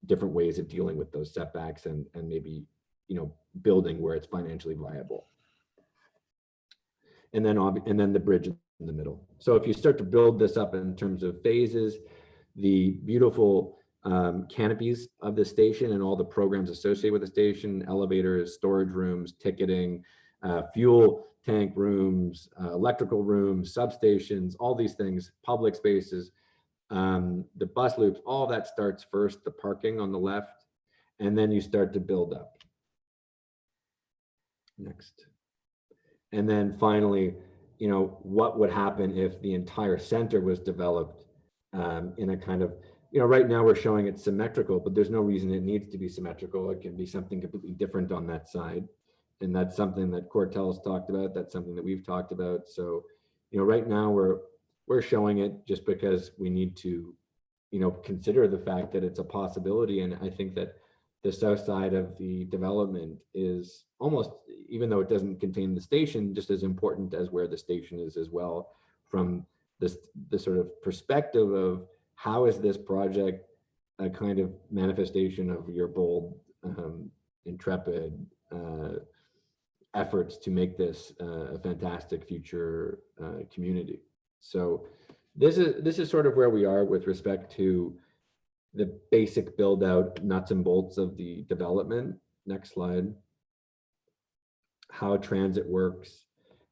different ways of dealing with those setbacks and maybe, you know, building where it's financially viable. And then the bridge in the middle. So if you start to build this up in terms of phases, the beautiful canopies of the station and all the programs associated with the station, elevators, storage rooms, ticketing, fuel tank rooms, electrical rooms, substations, all these things, public spaces, the bus loops, all that starts first, the parking on the left, and then you start to build up. Next. And then finally, you know, what would happen if the entire center was developed in a kind of, you know, right now we're showing it symmetrical, but there's no reason it needs to be symmetrical. It can be something completely different on that side. And that's something that Cortel's talked about. That's something that we've talked about. So, you know, right now we're showing it just because we need to, you know, consider the fact that it's a possibility. And I think that the south side of the development is almost, even though it doesn't contain the station, just as important as where the station is as well, from this sort of perspective of how is this project a kind of manifestation of your bold, intrepid efforts to make this a fantastic future community. So this is sort of where we are with respect to the basic build out nuts and bolts of the development. Next slide. How transit works,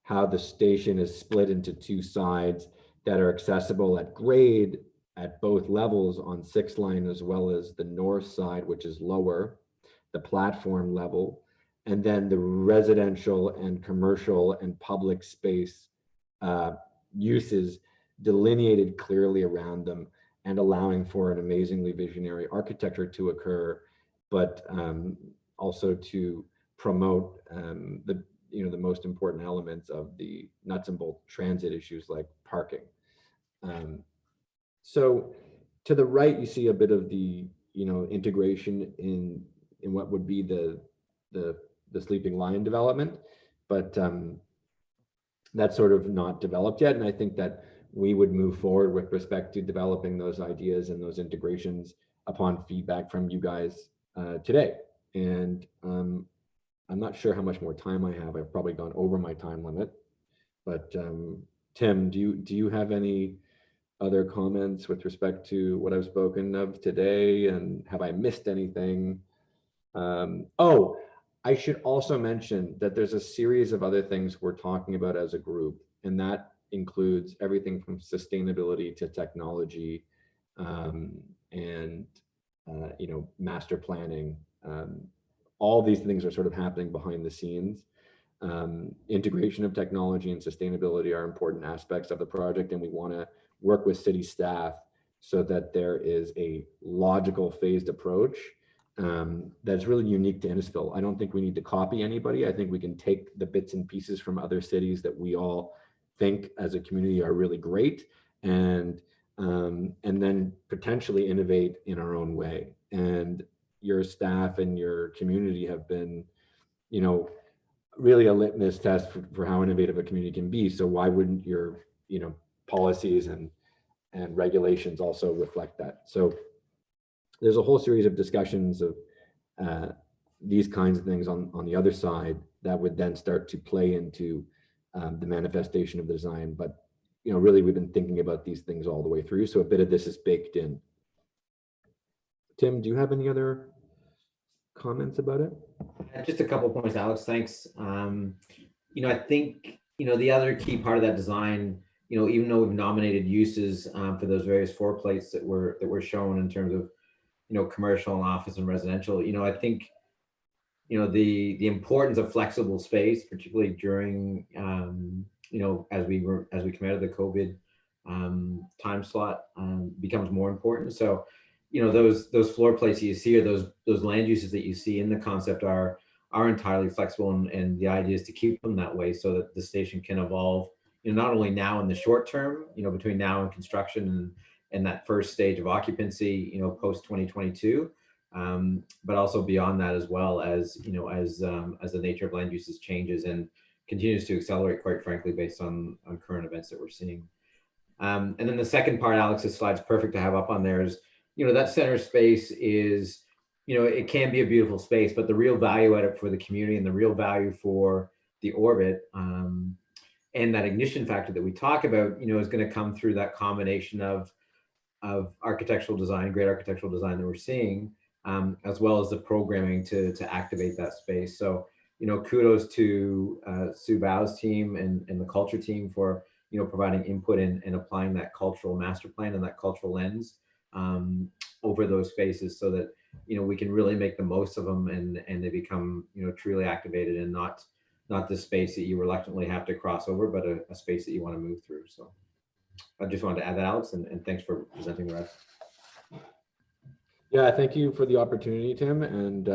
how the station is split into two sides that are accessible at grade at both levels on 6th line, as well as the north side, which is lower, the platform level, and then the residential and commercial and public space uses delineated clearly around them, and allowing for an amazingly visionary architecture to occur, but also to promote the most important elements of the nuts and bolt transit issues like parking. So to the right, you see a bit of the integration in what would be the sleeping lion development, but that's sort of not developed yet. And I think that we would move forward with respect to developing those ideas and those integrations upon feedback from you guys today. And I'm not sure how much more time I have. I've probably gone over my time limit, but Tim, do you have any other comments with respect to what I've spoken of today? And have I missed anything? Oh, I should also mention that there's a series of other things we're talking about as a group, and that includes everything from sustainability to technology, and master planning. All these things are sort of happening behind the scenes. Integration of technology and sustainability are important aspects of the project, and we want to work with city staff so that there is a logical phased approach that's really unique to Innisfil. I don't think we need to copy anybody. I think we can take the bits and pieces from other cities that we all think as a community are really great, and then potentially innovate in our own way. And your staff and your community have been, really a litmus test for how innovative a community can be. So why wouldn't your, policies and regulations also reflect that? So there's a whole series of discussions of these kinds of things on the other side that would then start to play into the manifestation of the design. But really we've been thinking about these things all the way through, so a bit of this is baked in. Tim, do you have any other comments about it? Just a couple of points, Alex. Thanks. I think the other key part of that design, even though we've nominated uses for those various floor plates that were shown in terms of commercial and office and residential, I think the importance of flexible space, particularly during as we come out of the COVID time slot becomes more important. So, those floor plates that you see, or those land uses that you see in the concept are entirely flexible, and the idea is to keep them that way so that the station can evolve, not only now in the short term, between now and construction and that first stage of occupancy, post 2022, but also beyond that, as well as, as the nature of land uses changes and continues to accelerate, quite frankly, based on current events that we're seeing. And then the second part, Alex's slide's perfect to have up on there, is, that center space is, it can be a beautiful space, but the real value at it for the community and the real value for the orbit, and that ignition factor that we talk about, is going to come through that combination of architectural design, great architectural design that we're seeing, as well as the programming to activate that space. So, kudos to Sue Bow's team and the culture team for, providing input and applying that cultural master plan and that cultural lens over those spaces, so that, we can really make the most of them and they become, truly activated, and not the space that you reluctantly have to cross over, but a space that you want to move through. So I just wanted to add that, Alex, and thanks for presenting the rest. Yeah, thank you for the opportunity, Tim, and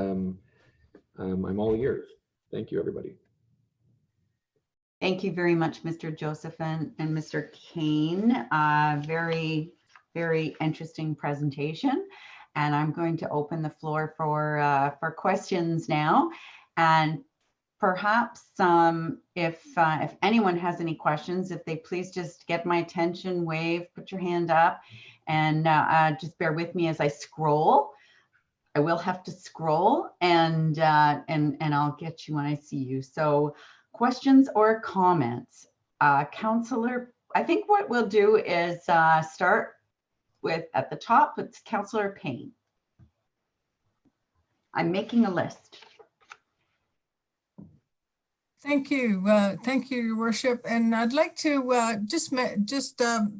I'm all ears. Thank you, everybody. Thank you very much, Mr. Joseph and Mr. Kane. Very, very interesting presentation. And I'm going to open the floor for questions now. And perhaps if anyone has any questions, if they please just get my attention, wave, put your hand up, and just bear with me as I scroll. I will have to scroll, and I'll get you when I see you. So questions or comments? Councillor, I think what we'll do is start with, at the top, it's Councillor Payne. I'm making a list. Thank you. Thank you, Your Worship. And I'd like to just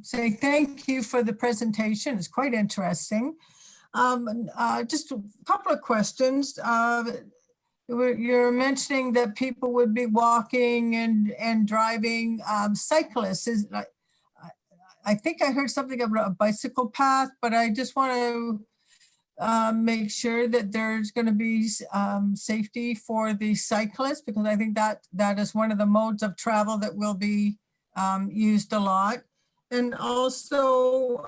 say thank you for the presentation. It's quite interesting. Just a couple of questions. You're mentioning that people would be walking and driving. Cyclists, I think I heard something about a bicycle path, but I just want to make sure that there's going to be safety for the cyclists, because I think that is one of the modes of travel that will be used a lot. And also,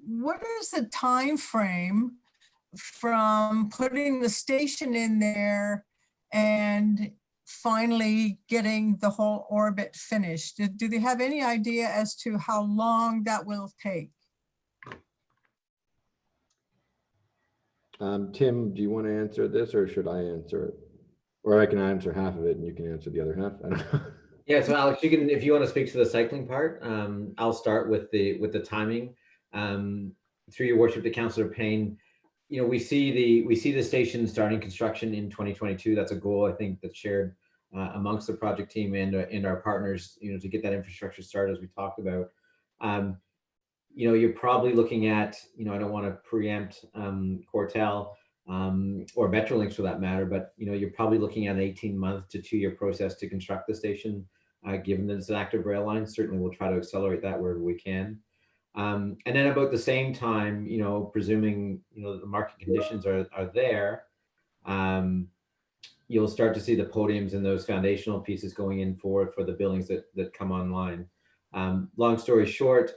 what is the time frame from putting the station in there and finally getting the whole orbit finished? Do they have any idea as to how long that will take? Tim, do you want to answer this, or should I answer it? Or I can answer half of it and you can answer the other half. I don't know. Yeah, so Alex, you can, if you want to speak to the cycling part, I'll start with the timing. Through Your Worship to Councillor Payne, we see the station starting construction in 2022. That's a goal, I think, that's shared amongst the project team and our partners, to get that infrastructure started, as we talked about. You're probably looking at, I don't want to preempt Cortel or Metrolinx for that matter, but you're probably looking at an 18-month to 2-year process to construct the station, given that it's an active rail line. Certainly we'll try to accelerate that wherever we can. And then about the same time, presuming the market conditions are there, you'll start to see the podiums and those foundational pieces going in for the buildings that come online. Long story short,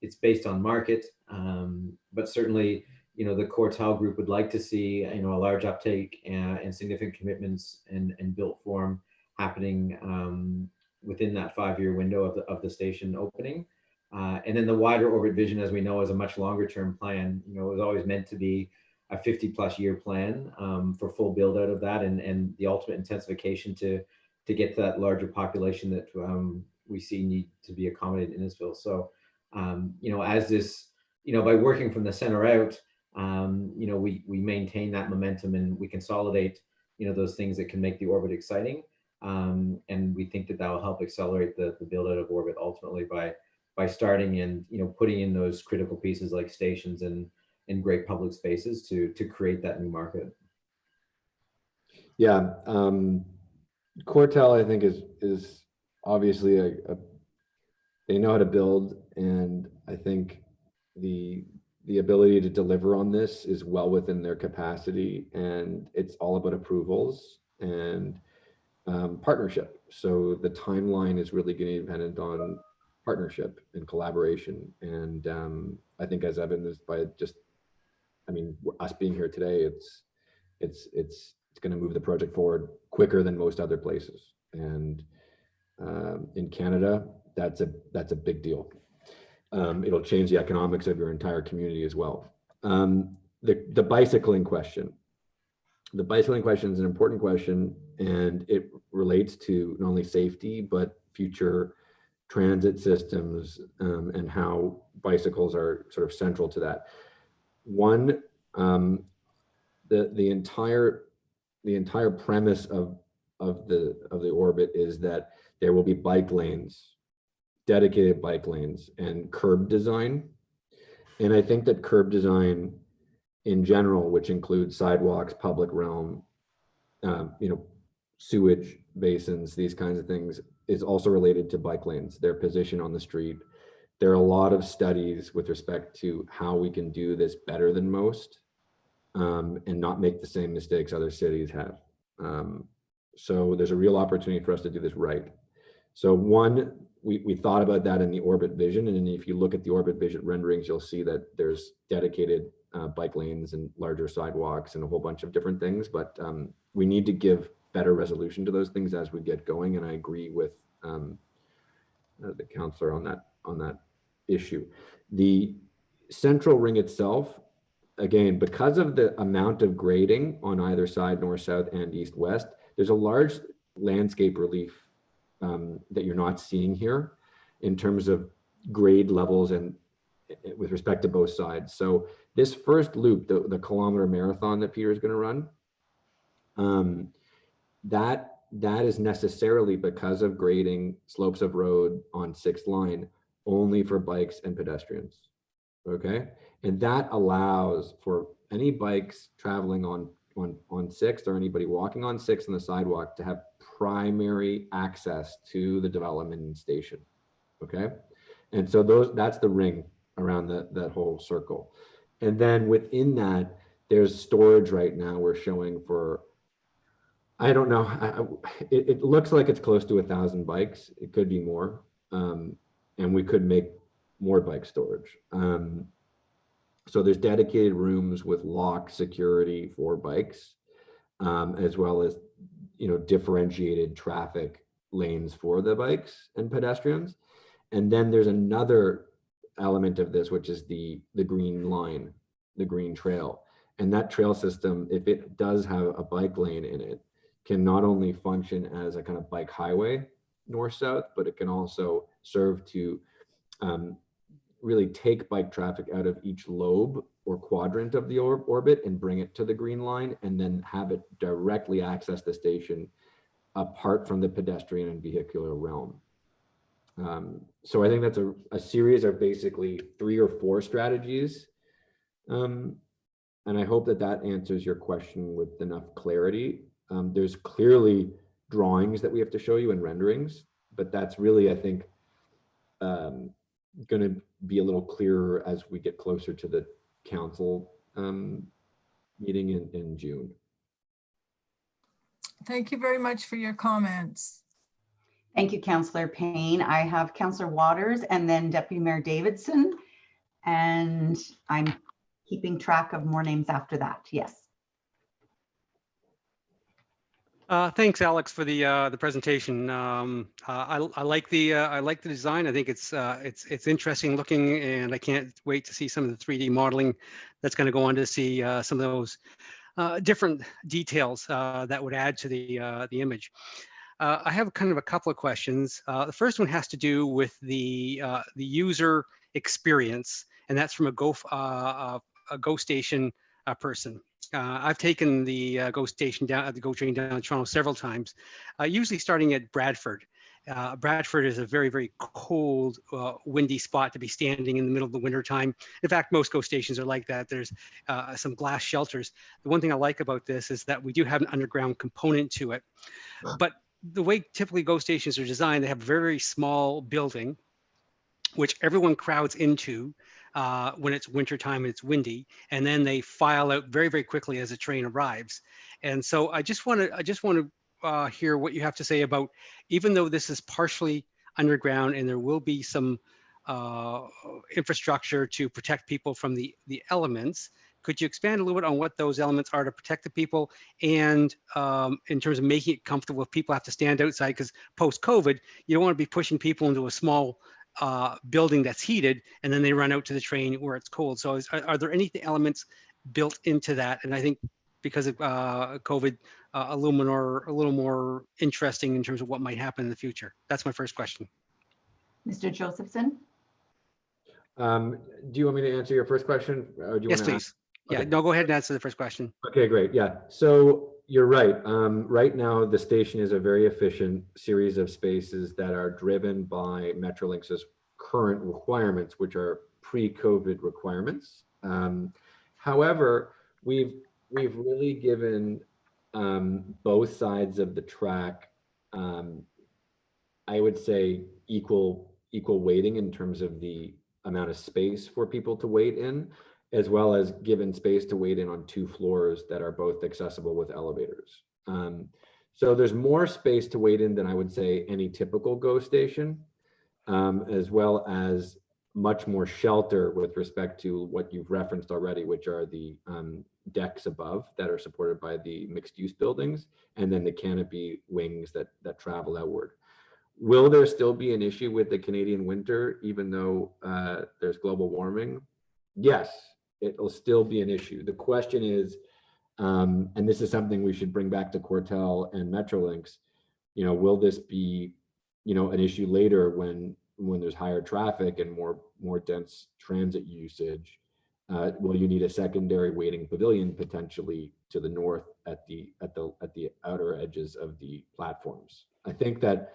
it's based on market, but certainly the Cortel group would like to see a large uptake and significant commitments and built form happening within that 5-year window of the station opening. And then the wider orbit vision, as we know, is a much longer term plan. It was always meant to be a 50+ year plan for full build out of that, and the ultimate intensification to get to that larger population that we see need to be accommodated in Innisfil. So, as this, by working from the center out, we maintain that momentum and we consolidate, those things that can make the orbit exciting. And we think that will help accelerate the build out of orbit ultimately by starting and putting in those critical pieces like stations and great public spaces to create that new market. Yeah, Cortel, I think, is obviously they know how to build, and I think the ability to deliver on this is well within their capacity, and it's all about approvals and partnership. So the timeline is really going to be dependent on partnership and collaboration. And I think, as evidenced by us being here today, it's going to move the project forward quicker than most other places. And in Canada, that's a big deal. It'll change the economics of your entire community as well. The bicycling question. The bicycling question is an important question, and it relates to not only safety, but future transit systems, and how bicycles are sort of central to that. One, the entire premise of the orbit is that there will be bike lanes, dedicated bike lanes, and curb design. And I think that curb design in general, which includes sidewalks, public realm, sewage basins, these kinds of things, is also related to bike lanes, their position on the street. There are a lot of studies with respect to how we can do this better than most, and not make the same mistakes other cities have. So there's a real opportunity for us to do this right. So one, we thought about that in the Orbit vision, and if you look at the Orbit vision renderings, you'll see that there's dedicated bike lanes and larger sidewalks and a whole bunch of different things, but we need to give better resolution to those things as we get going. And I agree with the councillor on that issue. The central ring itself, again, because of the amount of grading on either side, north, south, and east, west, there's a large landscape relief that you're not seeing here in terms of grade levels and with respect to both sides. So this first loop, the kilometer marathon that Peter is going to run, that is necessarily because of grading slopes of road on 6th line only for bikes and pedestrians. Okay, and that allows for any bikes traveling on 6th or anybody walking on 6th on the sidewalk to have primary access to the development station. Okay, and so that's the ring around that whole circle. And then within that, there's storage right now we're showing for, I don't know, it looks like it's close to 1,000 bikes. It could be more, and we could make more bike storage. So there's dedicated rooms with locked security for bikes, as well as differentiated traffic lanes for the bikes and pedestrians. And then there's another element of this, which is the green line, the green trail. And that trail system, if it does have a bike lane in it, can not only function as a kind of bike highway north-south, but it can also serve to really take bike traffic out of each lobe or quadrant of the orbit and bring it to the green line, and then have it directly access the station apart from the pedestrian and vehicular realm. So I think that's a series of basically 3 or 4 strategies. And I hope that answers your question with enough clarity. There's clearly drawings that we have to show you and renderings, but that's really, I think, going to be a little clearer as we get closer to the council meeting in June. Thank you very much for your comments. Thank you, Councillor Payne. I have Councillor Waters and then Deputy Mayor Davidson, and I'm keeping track of more names after that. Yes. Thanks, Alex, for the presentation. I like the design. I think it's interesting looking, and I can't wait to see some of the 3D modeling that's going to go on to see some of those different details that would add to the image. I have kind of a couple of questions. The first one has to do with the user experience, and that's from a GoStation person. I've taken the GO train down Toronto several times, usually starting at Bradford. Bradford is a very, very cold, windy spot to be standing in the middle of the winter time. In fact, most GO stations are like that. There's some glass shelters. The one thing I like about this is that we do have an underground component to it. But the way typically GO stations are designed, they have a very, very small building, which everyone crowds into when it's wintertime and it's windy, and then they file out very, very quickly as a train arrives. And so I just want to hear what you have to say about, even though this is partially underground and there will be some infrastructure to protect people from the elements, could you expand a little bit on what those elements are to protect the people, and in terms of making it comfortable if people have to stand outside? Because post-COVID, you don't want to be pushing people into a small building that's heated and then they run out to the train where it's cold. So are there any elements built into that? And I think because of COVID, a little more interesting in terms of what might happen in the future. That's my first question. Mr. Josephson? Do you want me to answer your first question? Or do you Yes, want to please. Okay. Yeah, no, go ahead and answer the first question. Okay, great. Yeah. So you're right. Right now, the station is a very efficient series of spaces that are driven by Metrolinx's current requirements, which are pre-COVID requirements. However, we've really given both sides of the track, I would say, equal weighting in terms of the amount of space for people to wait in, as well as given space to wait in on 2 floors that are both accessible with elevators. So there's more space to wait in than I would say any typical GO station, as well as much more shelter with respect to what you've referenced already, which are the decks above that are supported by the mixed use buildings, and then the canopy wings that travel outward. Will there still be an issue with the Canadian winter, even though there's global warming? Yes, it'll still be an issue. The question is, and this is something we should bring back to Cortel and Metrolinx, will this be, an issue later when there's higher traffic and more dense transit usage? Will you need a secondary waiting pavilion potentially to the north at the outer edges of the platforms? I think that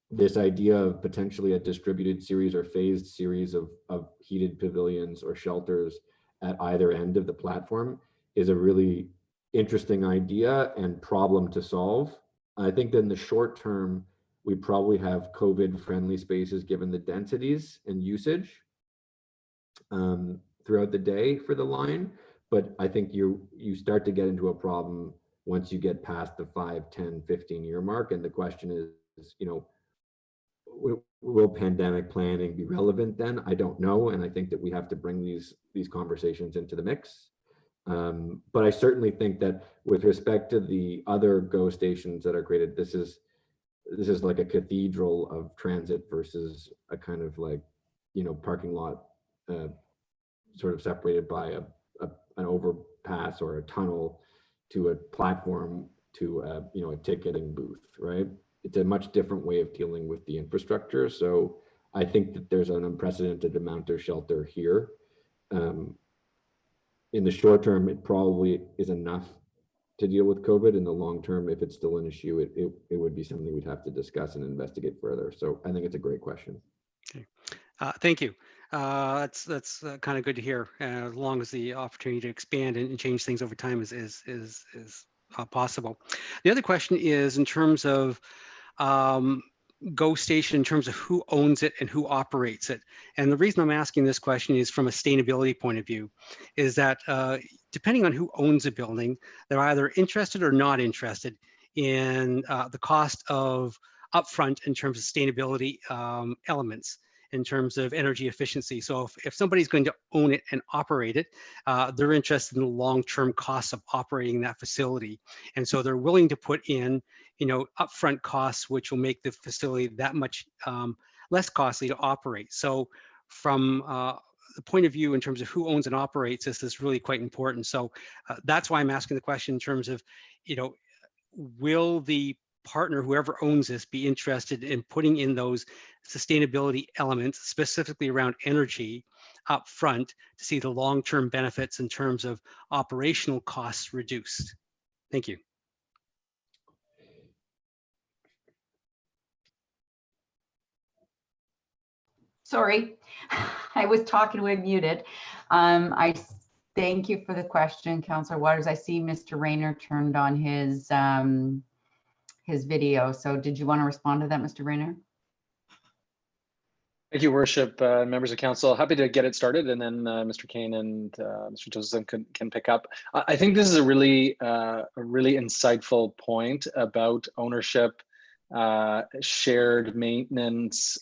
this idea of potentially a distributed series or phased series of heated pavilions or shelters at either end of the platform is a really interesting idea and problem to solve. I think that in the short term, we probably have COVID-friendly spaces given the densities and usage throughout the day for the line. But I think you start to get into a problem once you get past the 5, 10, 15-year mark. And the question is, will pandemic planning be relevant then? I don't know. And I think that we have to bring these conversations into the mix. But I certainly think that with respect to the other GO stations that are created, this is like a cathedral of transit versus a kind of like, parking lot sort of separated by an overpass or a tunnel to a platform to a ticketing booth, right? It's a much different way of dealing with the infrastructure. So I think that there's an unprecedented amount of shelter here. In the short term, it probably is enough to deal with COVID. In the long term, if it's still an issue, it would be something we'd have to discuss and investigate further. So I think it's a great question. Okay, thank you. That's kind of good to hear. As long as the opportunity to expand and change things over time is possible. The other question is in terms of GO station, in terms of who owns it and who operates it. And the reason I'm asking this question is from a sustainability point of view, is that depending on who owns a building, they're either interested or not interested in the cost of upfront in terms of sustainability elements, in terms of energy efficiency. So if somebody's going to own it and operate it, they're interested in the long-term costs of operating that facility. And so they're willing to put in, upfront costs, which will make the facility that much less costly to operate. So from the point of view in terms of who owns and operates this is really quite important. So that's why I'm asking the question in terms of, will the partner, whoever owns this, be interested in putting in those sustainability elements, specifically around energy, up front to see the long-term benefits in terms of operational costs reduced? Thank you. Sorry, I was talking when muted. I thank you for the question, Councillor Waters. I see Mr. Rayner turned on his his video. So did you want to respond to that, Mr. Rayner? Thank you, Worship, members of council. Happy to get it started, and then Mr. Kane and Mr. Joseph can pick up. I think this is a really insightful point about ownership, shared maintenance,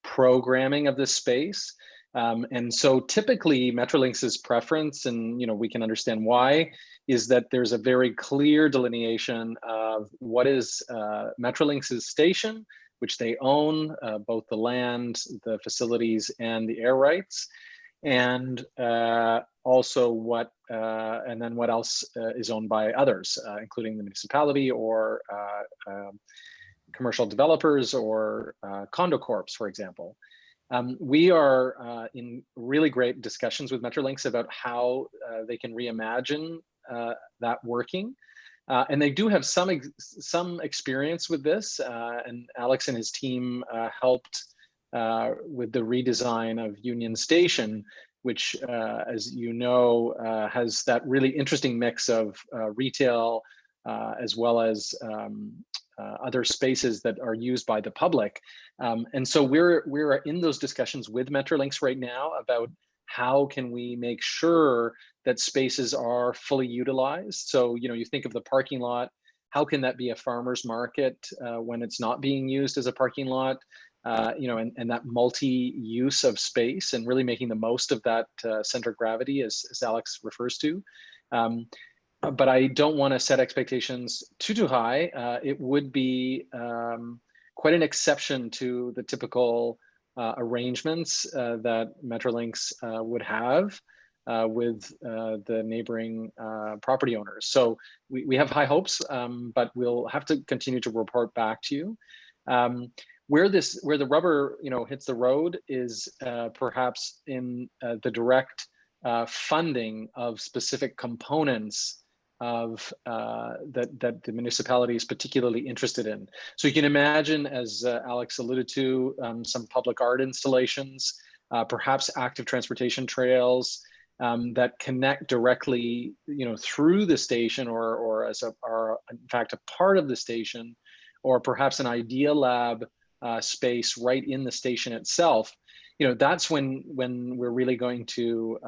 programming of this space. And so typically Metrolinx's preference, and we can understand why, is that there's a very clear delineation of what is Metrolinx's station, which they own, both the land, the facilities, and the air rights, and also what else is owned by others, including the municipality or commercial developers or condo corps, for example. We are in really great discussions with Metrolinx about how they can reimagine that working. And they do have some experience with this, and Alex and his team helped with the redesign of Union Station, which, as you know, has that really interesting mix of retail as well as other spaces that are used by the public. And so we're in those discussions with Metrolinx right now about how can we make sure that spaces are fully utilized. So, you think of the parking lot, how can that be a farmer's market when it's not being used as a parking lot? And that multi-use of space and really making the most of that center of gravity, as Alex refers to. But I don't want to set expectations too high. It would be quite an exception to the typical arrangements that Metrolinx would have with the neighboring property owners. So we have high hopes, but we'll have to continue to report back to you. Where the rubber hits the road is perhaps in the direct funding of specific components of that the municipality is particularly interested in. So you can imagine, as Alex alluded to, some public art installations, perhaps active transportation trails that connect directly, through the station, or in fact a part of the station, or perhaps an idea lab space right in the station itself. That's when we're really going to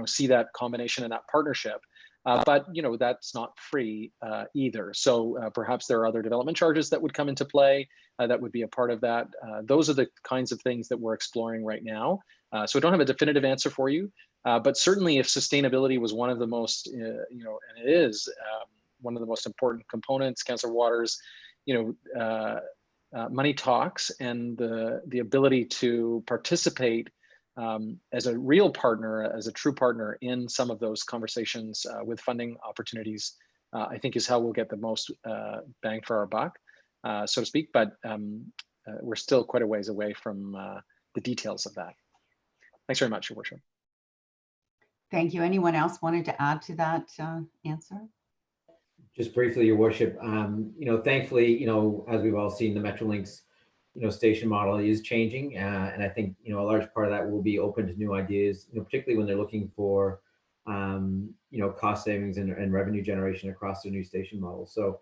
see that combination and that partnership. But that's not free either. So perhaps there are other development charges that would come into play that would be a part of that. Those are the kinds of things that we're exploring right now. So I don't have a definitive answer for you, but certainly if sustainability was one of the most, and it is one of the most important components, Councillor Waters, money talks, and the ability to participate as a real partner, as a true partner in some of those conversations with funding opportunities, I think is how we'll get the most bang for our buck, so to speak. But we're still quite a ways away from the details of that. Thanks very much, Your Worship. Thank you. Anyone else wanted to add to that answer? Just briefly, Your Worship, thankfully, as we've all seen, the Metrolinx station model is changing, and I think a large part of that will be open to new ideas, particularly when they're looking for cost savings and revenue generation across the new station model. So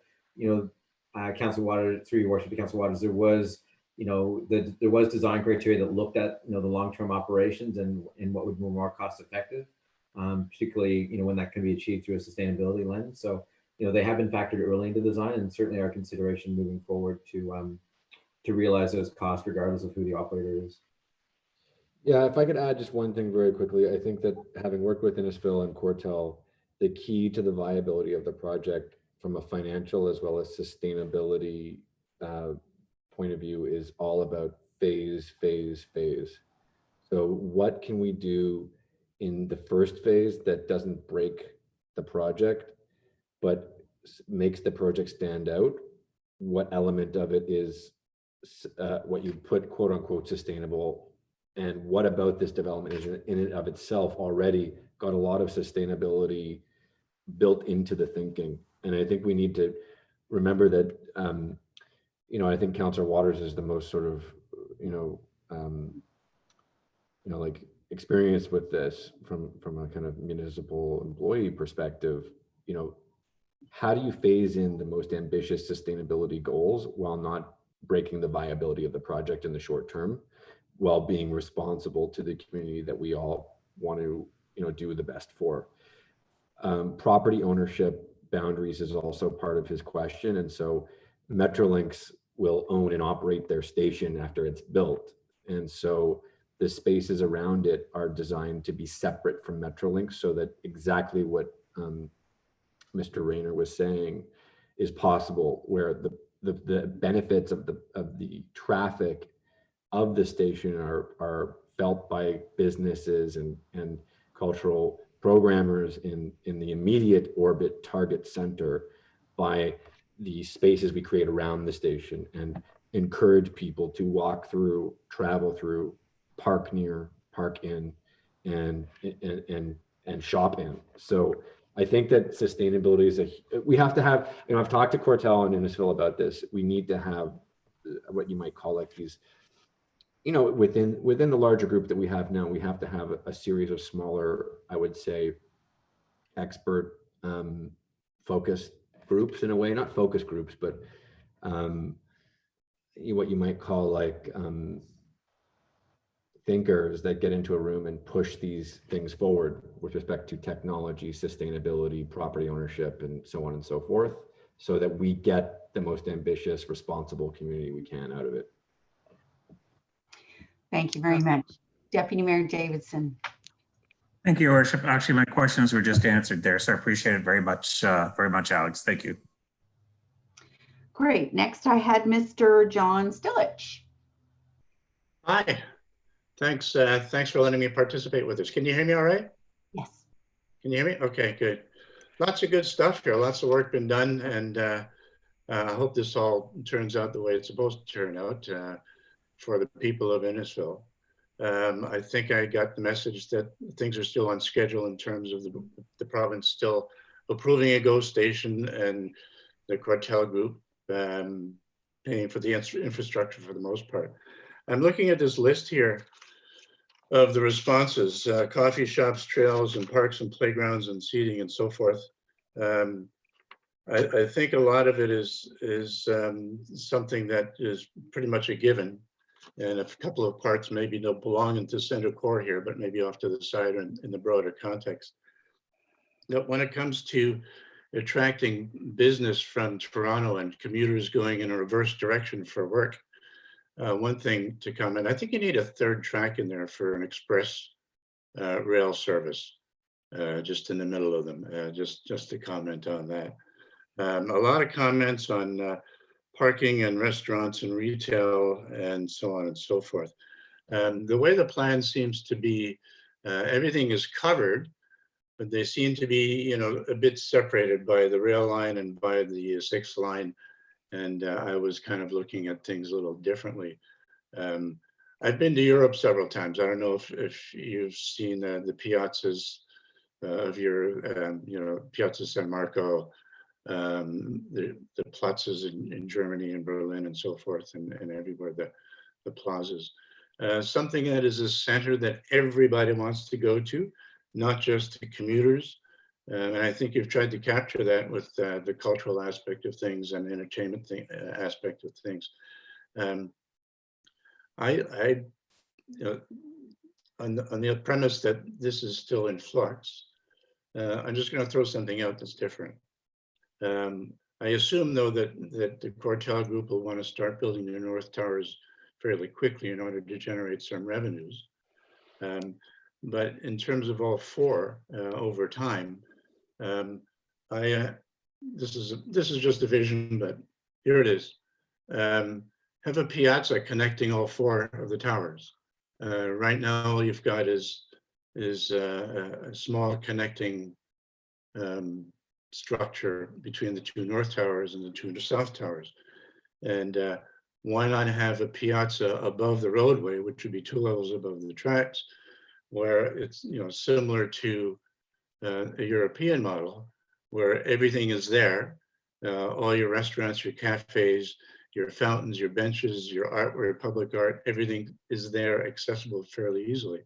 Councillor Waters, through Your Worship, to Councillor Waters, there was there was design criteria that looked at the long-term operations and what would be more cost effective, particularly when that can be achieved through a sustainability lens. So they have been factored early into design, and certainly our consideration moving forward to realize those costs regardless of who the operator is. Yeah, if I could add just one thing very quickly, I think that having worked with Innisfil and Cortel, the key to the viability of the project from a financial as well as sustainability point of view is all about phase. So what can we do in the first phase that doesn't break the project, but makes the project stand out? What element of it is what you put quote unquote sustainable, and what about this development is in and of itself already got a lot of sustainability built into the thinking? And I think we need to remember that I think Councillor Waters is the most sort of like experience with this from a kind of municipal employee perspective. how do you phase in the most ambitious sustainability goals while not breaking the viability of the project in the short term, while being responsible to the community that we all want to, do the best for. Property ownership boundaries is also part of his question. And so Metrolinx will own and operate their station after it's built. And so the spaces around it are designed to be separate from Metrolinx, so that exactly what Mr. Rayner was saying is possible, where the benefits of the traffic of the station are felt by businesses and cultural programmers in the immediate orbit target center by the spaces we create around the station, and encourage people to walk through, travel through, park near, park in, and shop in. So I think that sustainability is we have to have, I've talked to Cortel and Innisfil about this. We need to have what you might call like these, within the larger group that we have now, we have to have a series of smaller, I would say, expert focus groups in a way, not focus groups, but what you might call like thinkers that get into a room and push these things forward with respect to technology, sustainability, property ownership, and so on and so forth, so that we get the most ambitious, responsible community we can out of it. Thank you very much. Deputy Mayor Davidson. Thank you, Your Worship. Actually, my questions were just answered there, so I appreciate it very much, Alex. Thank you. Great. Next, I had Mr. John Stillage. Hi. Thanks. Thanks for letting me participate with this. Can you hear me all right? Yes. Can you hear me? Okay, good. Lots of good stuff here. Lots of work been done, and I hope this all turns out the way it's supposed to turn out for the people of Innisfil. I think I got the message that things are still on schedule in terms of the province still approving a GO station, and the Cortel Group paying for the infrastructure for the most part. I'm looking at this list here of the responses, coffee shops, trails, and parks and playgrounds and seating and so forth. I think a lot of it is something that is pretty much a given. And a couple of parts maybe don't belong into center core here, but maybe off to the side or in the broader context. But when it comes to attracting business from Toronto and commuters going in a reverse direction for work, one thing to comment, I think you need a third track in there for an express rail service, just in the middle of them, just to comment on that. A lot of comments on parking and restaurants and retail and so on and so forth. The way the plan seems to be, everything is covered, but they seem to be, a bit separated by the rail line and by the 6th line. And I was kind of looking at things a little differently. I've been to Europe several times. I don't know if you've seen the piazzas of your, Piazza San Marco, the plazas in Germany and Berlin and so forth, and everywhere, the plazas. Something that is a center that everybody wants to go to, not just the commuters. And I think you've tried to capture that with the cultural aspect of things and entertainment aspect of things. On the premise that this is still in flux, I'm just going to throw something out that's different. I assume, though, that the Cortel Group will want to start building the North Towers fairly quickly in order to generate some revenues. But in terms of all four over time, this is just a vision, but here it is. Have a piazza connecting all four of the towers. Right now, all you've got is a small connecting structure between the two North Towers and the two South Towers. And why not have a piazza above the roadway, which would be 2 levels above the tracks, where it's similar to a European model, where everything is there, all your restaurants, your cafes, your fountains, your benches, your artwork, public art, everything is there, accessible fairly easily.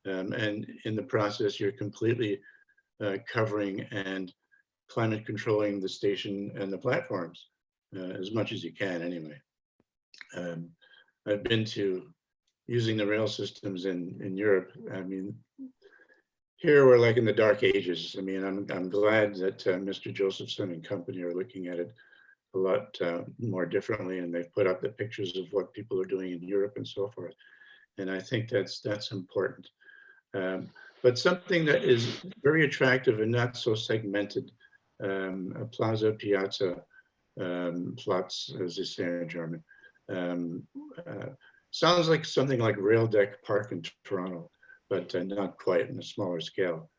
And in the process, you're completely covering and climate controlling the station and the platforms as much as you can anyway. I've been to using the rail systems in Europe. I mean, here we're like in the dark ages. I mean, I'm glad that Mr. Josephson and company are looking at it a lot more differently, and they've put up the pictures of what people are doing in Europe and so forth. And I think that's important. But something that is very attractive and not so segmented, a plaza, piazza, Platz, as they say in German, sounds like something like Rail Deck Park in Toronto, but not quite in a smaller scale.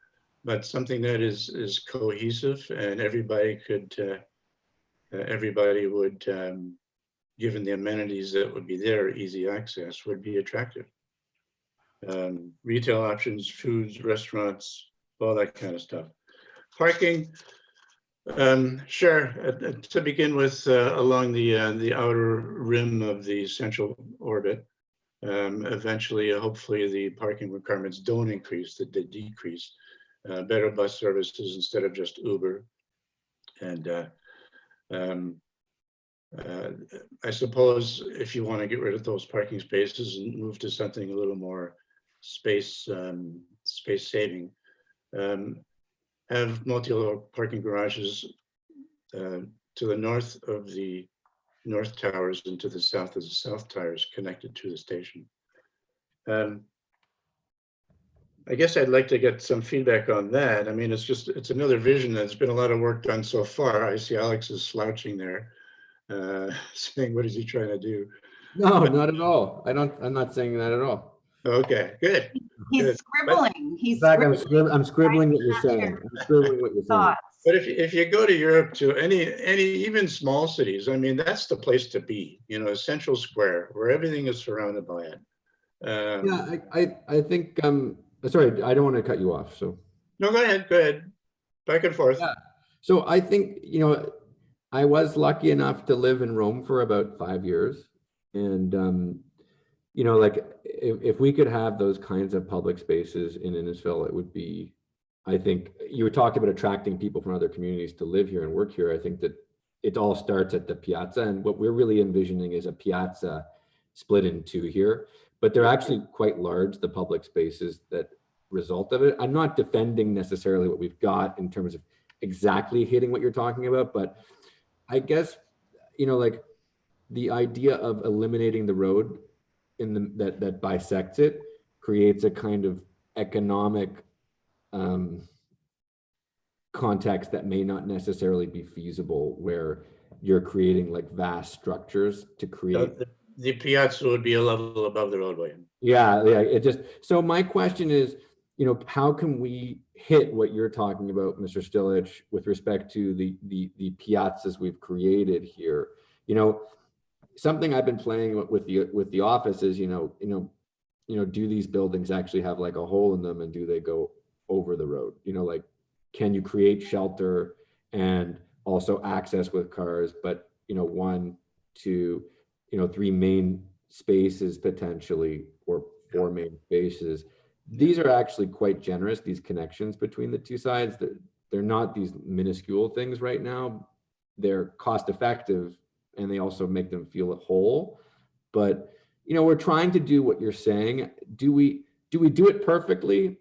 But something that is cohesive, and everybody could, everybody would, given the amenities that would be there, easy access, would be attractive. Retail options, foods, restaurants, all that kind of stuff. Parking, sure. To begin with, along the outer rim of the central orbit, eventually, hopefully, the parking requirements don't increase; that they decrease. Better bus services instead of just Uber, and I suppose if you want to get rid of those parking spaces and move to something a little more space saving, have multi-level parking garages to the north of the north towers and to the south of the south towers connected to the station. I guess I'd like to get some feedback on that. I mean, it's another vision. There's been a lot of work done so far. I see Alex is slouching there, saying, what is he trying to do? No, not at all. I'm not saying that at all. Okay, good. He's Good. scribbling. He's In fact, scribbling I'm scribbling what you're saying. I'm scribbling what you're saying. thoughts. But if you go to Europe, to any even small cities, I mean, that's the place to be, you know, Central Square, where everything is surrounded by it. Yeah, I think, sorry, I don't want to cut you off, so. No, go ahead, back and forth. Yeah. So I think, you know, I was lucky enough to live in Rome for about 5 years. And, you know, like if we could have those kinds of public spaces in Innisfil, it would be, I think you were talking about attracting people from other communities to live here and work here. I think that it all starts at the piazza, and what we're really envisioning is a piazza split in two here, but they're actually quite large, the public spaces that result of it. I'm not defending necessarily what we've got in terms of exactly hitting what you're talking about, but I guess, you know, like the idea of eliminating the road that bisects it creates a kind of economic context that may not necessarily be feasible, where you're creating like vast structures to create. The piazza would be a level above the roadway. Yeah, it just, so my question is, you know, how can we hit what you're talking about, Mr. Stilic, with respect to the piazzas we've created here? You know, something I've been playing with the office is, you know, do these buildings actually have like a hole in them, and do they go over the road? You know, like, can you create shelter and also access with cars, but, you know, 1, 2, you know, 3 main spaces potentially, or 4 main spaces. These are actually quite generous, these connections between the two sides. They're not these minuscule things right now. They're cost effective, and they also make them feel whole. But, you know, we're trying to do what you're saying. Do we do it perfectly?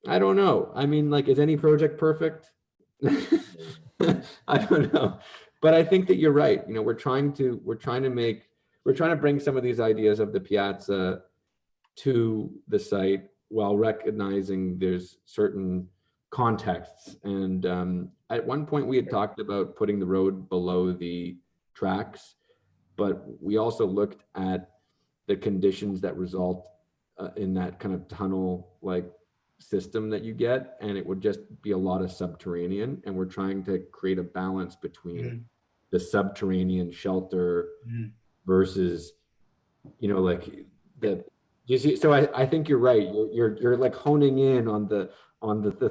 I don't know. I mean, like, is any project perfect? I don't know. But I think that you're right. You know, we're trying to bring some of these ideas of the piazza to the site, while recognizing there's certain contexts. And at one point we had talked about putting the road below the tracks, but we also looked at the conditions that result in that kind of tunnel like system that you get, and it would just be a lot of subterranean, and we're trying to create a balance between the subterranean shelter versus, you know, like the, you see, so I think you're right. You're like honing in on the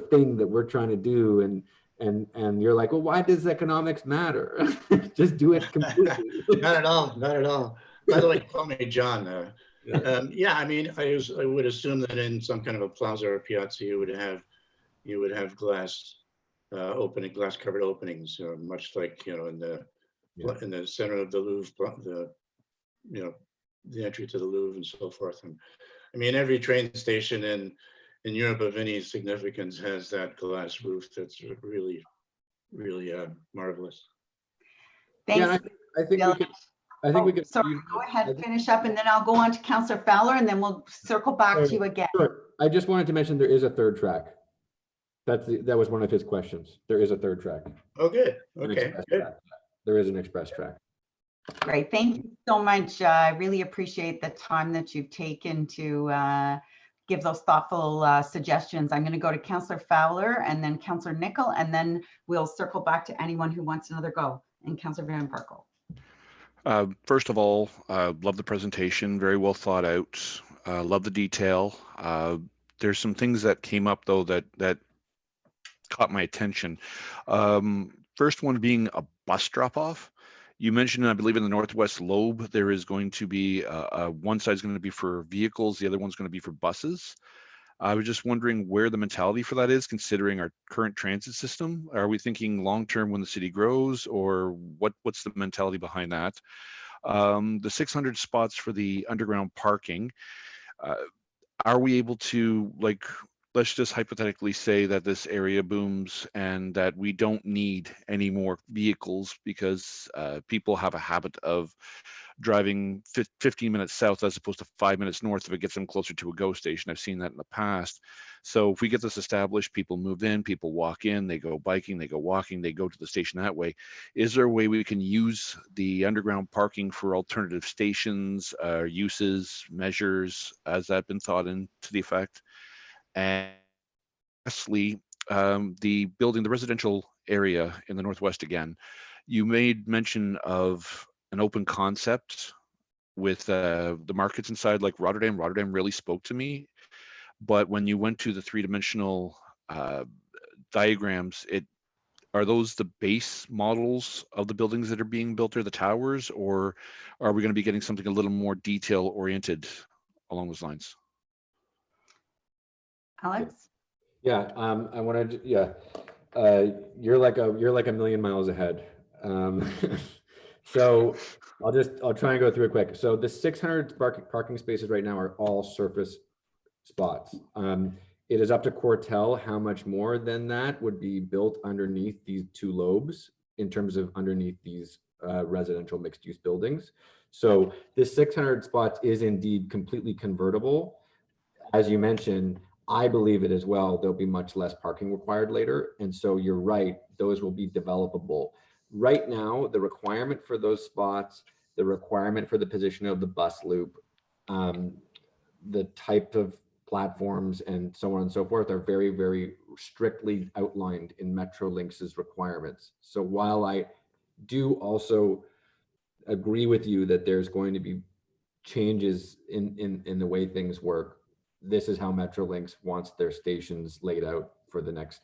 thing that we're trying to do, and you're like, well, why does economics matter? Just do it completely. Not at all. By the way, call me John. Yeah, I mean, I would assume that in some kind of a plaza or a piazza, you would have glass opening, glass covered openings, much like, in the center of the Louvre, the entry to the Louvre and so forth. And I mean, every train station in Europe of any significance has that glass roof. That's really, really marvelous. Thanks. Yeah, I think we could. I think we could. Sorry, go ahead, finish up, and then I'll go on to Councillor Fowler, and then we'll circle back to you again. Sure. I just wanted to mention there is a third track. That was one of his questions. There is a third track. Oh, good. An Okay, express good. track. There is an express track. Great, thank you so much. I really appreciate the time that you've taken to give those thoughtful suggestions. I'm going to go to Councillor Fowler and then Councillor Nicol, and then we'll circle back to anyone who wants another go. And Councillor Van Berkel. First of all, love the presentation, very well thought out. Love the detail. There's some things that came up though that caught my attention. First one being a bus drop-off. You mentioned, I believe, in the Northwest Lobe, there is going to be one side is going to be for vehicles, the other one's going to be for buses. I was just wondering where the mentality for that is, considering our current transit system. Are we thinking long-term when the city grows, or what's the mentality behind that? The 600 spots for the underground parking, are we able to, like, let's just hypothetically say that this area booms and that we don't need any more vehicles because people have a habit of driving 15 minutes south as opposed to 5 minutes north if it gets them closer to a GO station. I've seen that in the past. So if we get this established, people move in, people walk in, they go biking, they go walking, they go to the station that way. Is there a way we can use the underground parking for alternative stations, uses, measures? Has that been thought into the effect? And lastly, the residential area in the Northwest again, you made mention of an open concept with the markets inside, like Rotterdam. Rotterdam really spoke to me. But when you went to the three-dimensional diagrams, are those the base models of the buildings that are being built, or the towers, or are we going to be getting something a little more detail-oriented along those lines? Alex? Yeah, I wanted. Yeah, you're like a million miles ahead. So I'll try and go through it quick. So the 600 parking spaces right now are all surface spots. It is up to Cortel how much more than that would be built underneath these two lobes in terms of underneath these residential mixed-use buildings. So this 600 spots is indeed completely convertible. As you mentioned, I believe it as well. There'll be much less parking required later. And so you're right, those will be developable. Right now, the requirement for those spots, the requirement for the position of the bus loop, the type of platforms and so on and so forth are very, very strictly outlined in Metrolinx's requirements. So while I do also agree with you that there's going to be changes in the way things work, this is how Metrolinx wants their stations laid out for the next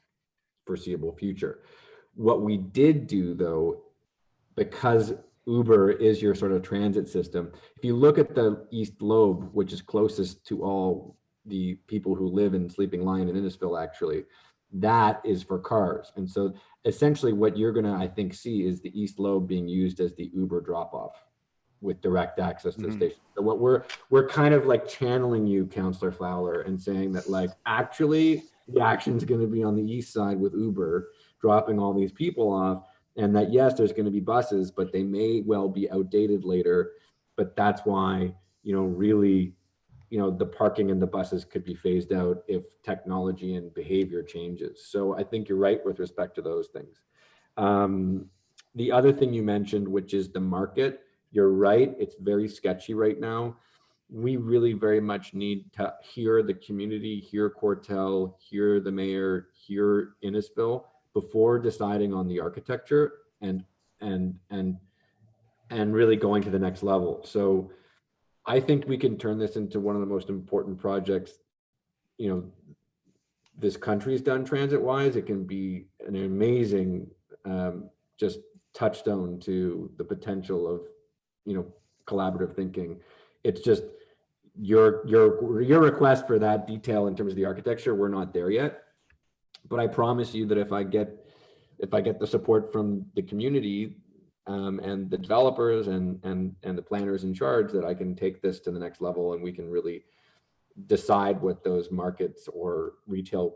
foreseeable future. What we did do though, because Uber is your sort of transit system, if you look at the East Lobe, which is closest to all the people who live in Sleeping Lion and Innisfil, actually, that is for cars. And so essentially what you're gonna, I think, see is the East Lobe being used as the Uber drop-off with direct access to the station. So what we're kind of like channeling you, Councillor Fowler, and saying that, like, actually the action's going to be on the east side with Uber dropping all these people off, and that yes, there's going to be buses, but they may well be outdated later. But that's why, really, the parking and the buses could be phased out if technology and behavior changes. So I think you're right with respect to those things. The other thing you mentioned, which is the market, you're right, it's very sketchy right now. We really very much need to hear the community, hear Cortel, hear the mayor, hear Innisfil before deciding on the architecture and really going to the next level. So I think we can turn this into one of the most important projects, this country's done transit-wise. It can be an amazing just touchstone to the potential of collaborative thinking. It's just your request for that detail in terms of the architecture, we're not there yet. But I promise you that if I get the support from the community and the developers and the planners in charge, that I can take this to the next level, and we can really decide what those markets or retail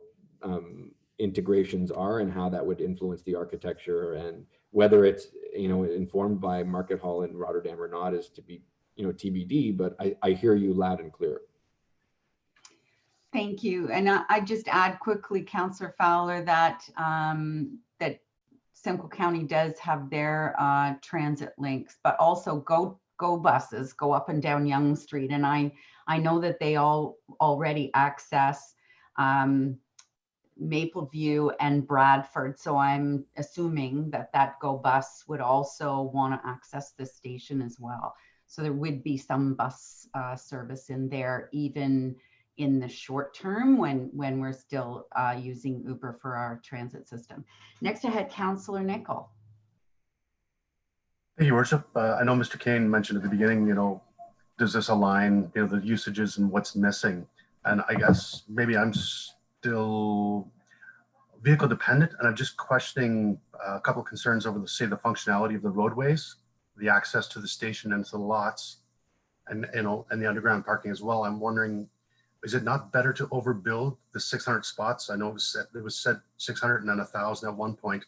integrations are and how that would influence the architecture, and whether it's, you know, informed by Market Hall in Rotterdam or not is to be, you know, TBD, but I hear you loud and clear. Thank you. And I just add quickly, Councillor Fowler, that that Simcoe County does have their transit links, but also go buses go up and down Yonge Street. And I know that they all already access Mapleview and Bradford. So I'm assuming that Go bus would also want to access this station as well. So there would be some bus service in there, even in the short term when we're still using Uber for our transit system. Next I had Councillor Nicol. Thank you, Worship. I know Mr. Kane mentioned at the beginning, you know, does this align, you know, the usages and what's missing? And I guess maybe I'm still vehicle dependent, and I'm just questioning a couple of concerns over the, say, the functionality of the roadways, the access to the station and to the lots, and, you know, and the underground parking as well. I'm wondering, is it not better to overbuild the 600 spots? I know it was said 600 and then 1,000 at one point.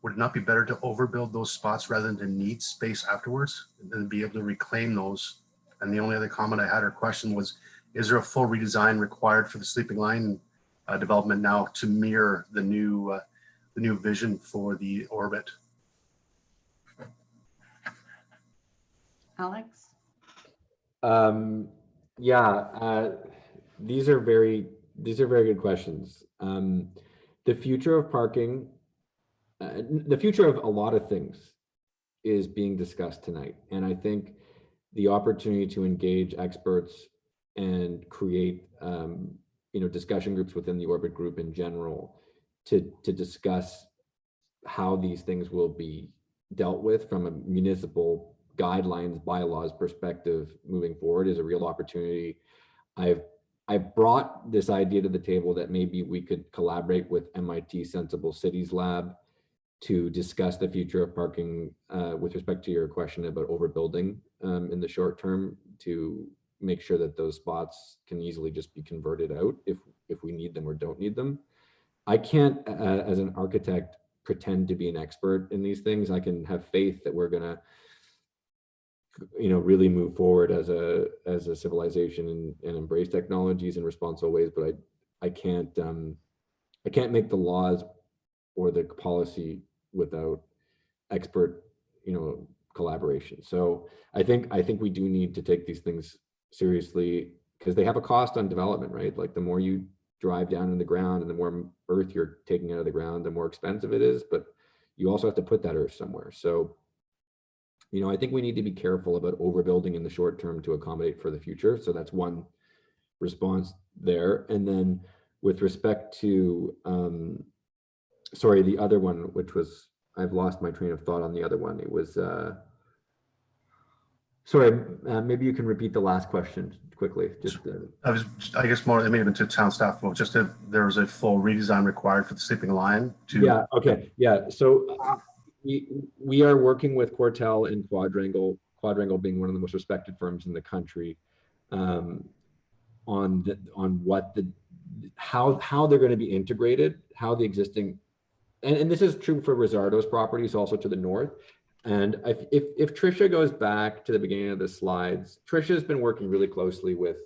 Would it not be better to overbuild those spots rather than to need space afterwards and be able to reclaim those? And the only other comment I had or question was, is there a full redesign required for the sleeping line development now to mirror the new vision for the orbit? Alex? These are very good questions. The future of parking, the future of a lot of things is being discussed tonight. And I think the opportunity to engage experts and create discussion groups within the Orbit group in general to discuss how these things will be dealt with from a municipal guidelines, bylaws perspective moving forward is a real opportunity. I've brought this idea to the table that maybe we could collaborate with MIT Sensible Cities Lab to discuss the future of parking with respect to your question about overbuilding in the short term, to make sure that those spots can easily just be converted out if we need them or don't need them. I can't, as an architect, pretend to be an expert in these things. I can have faith that we're gonna, really move forward as a civilization and embrace technologies in responsible ways. But I can't make the laws or the policy without expert, collaboration. So I think we do need to take these things seriously, because they have a cost on development, right? Like the more you drive down in the ground and the more earth you're taking out of the ground, the more expensive it is, but you also have to put that earth somewhere. So, I think we need to be careful about overbuilding in the short term to accommodate for the future. So that's one response there. And then with respect to, the other one, which was, I've lost my train of thought on the other one. It was, maybe you can repeat the last question quickly. I guess more, it may have been to town staff, but just if there was a full redesign required for the sleeping line to. Yeah, okay, yeah. So we are working with Quartel and Quadrangle being one of the most respected firms in the country, on how they're going to be integrated, how the existing, and this is true for Rizzardo's properties also to the north. And if Tricia goes back to the beginning of the slides, Tricia's been working really closely with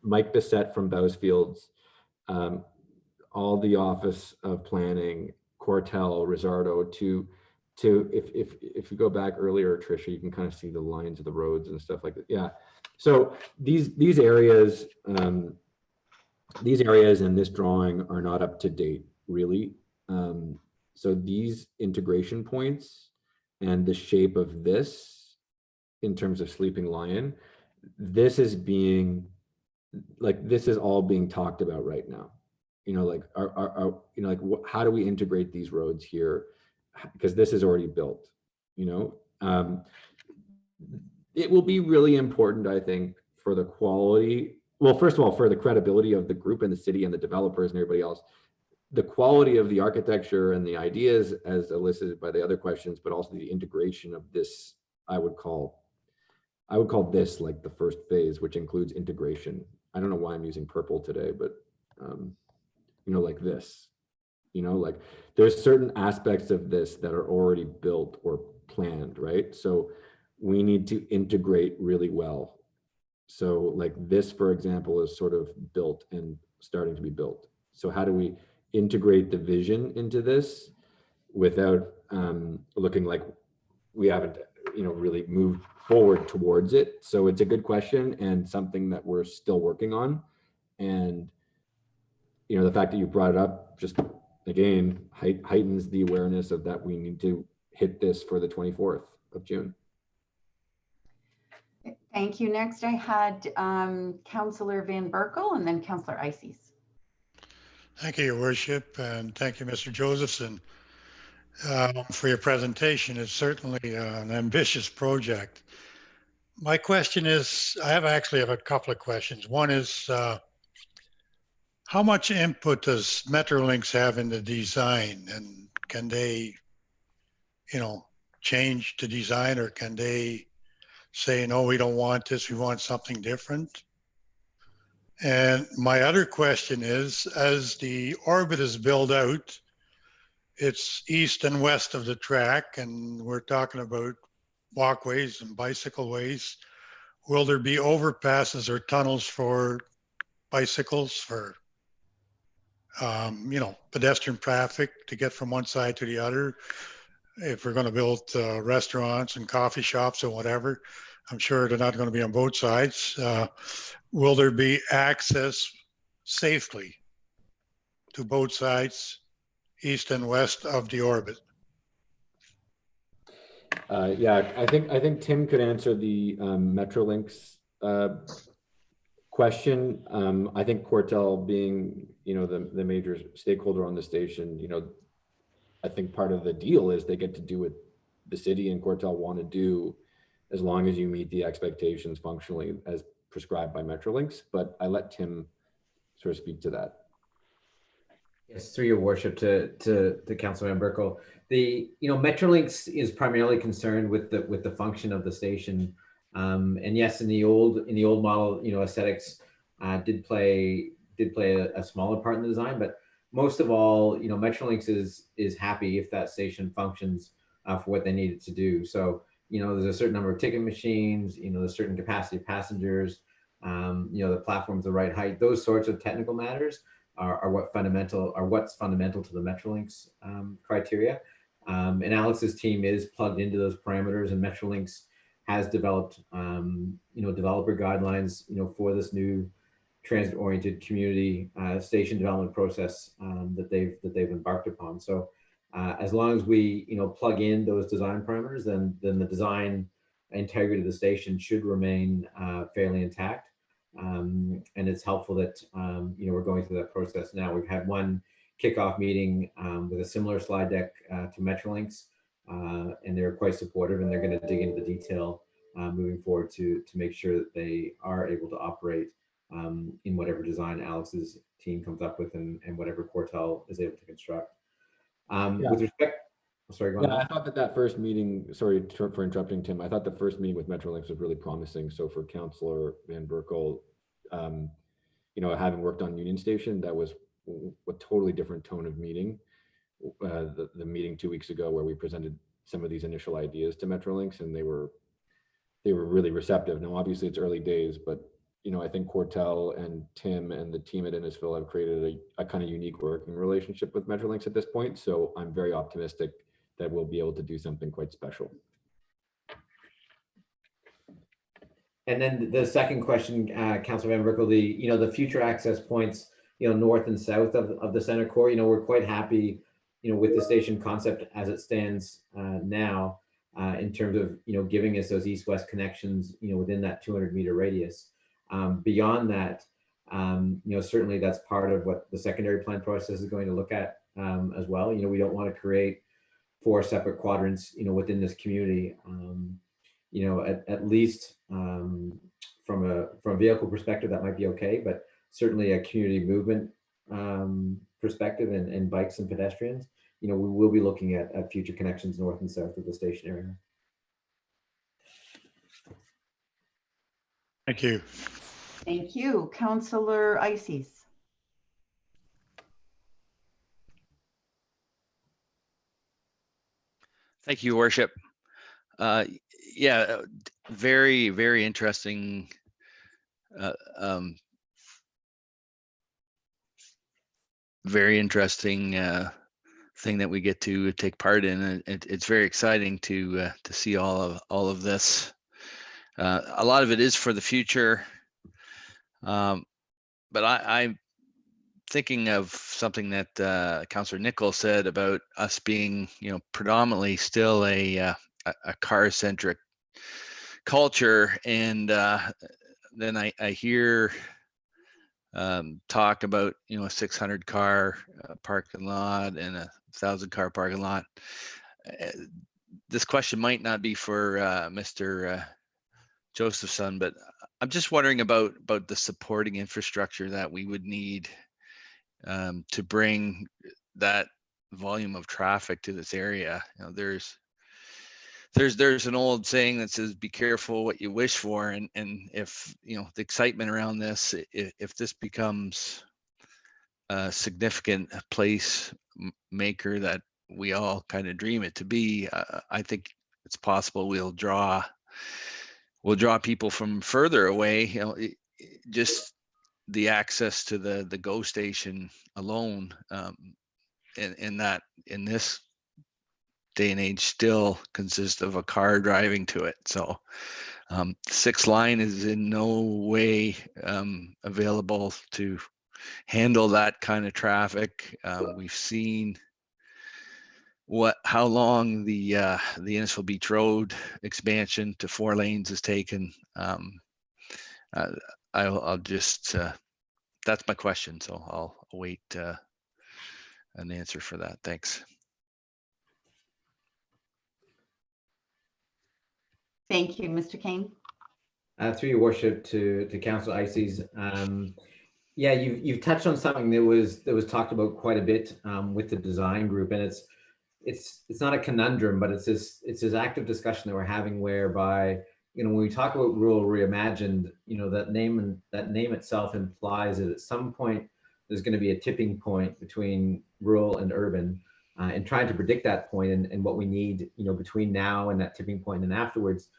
Mike Bissett from Bousfields, all the Office of Planning, Quartel, Rizzardo, to if you go back earlier, Tricia, you can kind of see the lines of the roads and stuff like that. Yeah. So these areas and this drawing are not up to date, really. So these integration points and the shape of this in terms of Sleeping Lion, this is all being talked about right now. How do we integrate these roads here? Because this is already built, it will be really important, I think, for the quality. well, first of all, for the credibility of the group and the city and the developers and everybody else, the quality of the architecture and the ideas as elicited by the other questions, but also the integration of this, I would call this like the first phase, which includes integration. I don't know why I'm using purple today, but like this, like there's certain aspects of this that are already built or planned, right? So we need to integrate really well. So like this, for example, is sort of built and starting to be built. So how do we integrate the vision into this without looking like we haven't, really moved forward towards it? So it's a good question and something that we're still working on. And, the fact that you brought it up just again heightens the awareness of that we need to hit this for the 24th of June. Thank you. Next, I had Councillor Van Berkel and then Councillor Ices. Thank you, Your Worship, and thank you, Mr. Josephson, for your presentation. It's certainly an ambitious project. My question is, I actually have a couple of questions. One is, how much input does Metrolinx have in the design, and can they, change the design, or can they say, no, we don't want this, we want something different? And my other question is, as the orbit is built out, it's east and west of the track, and we're talking about walkways and bicycle ways. Will there be overpasses or tunnels for bicycles, for pedestrian traffic to get from one side to the other? If we're going to build restaurants and coffee shops or whatever, I'm sure they're not going to be on both sides. Will there be access safely to both sides, east and west of the orbit? Yeah, I think Tim could answer the Metrolinx question. I think Cortel, being the major stakeholder on the station, I think part of the deal is they get to do what the city and Cortel want to do, as long as you meet the expectations functionally as prescribed by Metrolinx. But I let Tim sort of speak to that. Yes, through your worship to Councilman Berkel. The Metrolinx is primarily concerned with the function of the station. And yes, in the old model, aesthetics did play a smaller part in the design, but most of all, Metrolinx is happy if that station functions for what they need it to do. So, there's a certain number of ticket machines, there's a certain capacity of passengers, the platform's the right height. Those sorts of technical matters are what's fundamental to the Metrolinx criteria. And Alex's team is plugged into those parameters, and Metrolinx has developed, developer guidelines, for this new transit-oriented community station development process that they've embarked upon. So as long as we, plug in those design parameters, then the design integrity of the station should remain fairly intact. And it's helpful that, we're going through that process now. We've had one kickoff meeting with a similar slide deck to Metrolinx, and they're quite supportive, and they're going to dig into the detail moving forward to make sure that they are able to operate in whatever design Alex's team comes up with and whatever Cortel is able to construct. With respect, sorry, go on. Yeah, I thought that first meeting, sorry for interrupting, Tim, I thought the first meeting with Metrolinx was really promising. So for Councillor Van Berkel, having worked on Union Station, that was a totally different tone of meeting. The meeting 2 weeks ago where we presented some of these initial ideas to Metrolinx, and they were really receptive. Now, obviously it's early days, but I think Cortel and Tim and the team at Innisfil have created a kind of unique working relationship with Metrolinx at this point. So I'm very optimistic that we'll be able to do something quite special. And then the second question, Councilor Van Berkel, the future access points, north and south of the center core, we're quite happy, with the station concept as it stands now, in terms of, giving us those east-west connections, within that 200-meter radius. Beyond that, certainly that's part of what the secondary plan process is going to look at as well. We don't want to create 4 separate quadrants, within this community. At least from a vehicle perspective, that might be okay, but certainly a community movement perspective and bikes and pedestrians, we will be looking at future connections north and south of the station area. Thank you. Thank you. Councillor Ices. Thank you, Your Worship. Yeah, very, very interesting very interesting thing that we get to take part in. It's very exciting to see all of this. A lot of it is for the future, but I'm thinking of something that Councillor Nichols said about us being, predominantly still a car-centric culture, and then I hear talk about a 600 car parking lot and a 1,000 car parking lot. This question might not be for Mr. Josephson, but I'm just wondering about the supporting infrastructure that we would need to bring that volume of traffic to this area. There's an old saying that says, be careful what you wish for. And if, the excitement around this, if this becomes a significant place maker that we all kind of dream it to be, I think it's possible we'll draw people from further away, just the access to the GO station alone, in this day and age still consists of a car driving to it. So 6 line is in no way available to handle that kind of traffic. We've seen how long the Innisfil Beach Road expansion to 4 lanes has taken. I'll just that's my question, so I'll await an answer for that. Thanks. Thank you, Mr. Kane. Through Your Worship to Councillor Ices. Yeah, you've touched on something that was talked about quite a bit with the design group, and it's not a conundrum, but it's this active discussion that we're having, whereby when we talk about rural reimagined, that name itself implies that at some point there's going to be a tipping point between rural and urban, and trying to predict that point and what we need, between now and that tipping point and afterwards,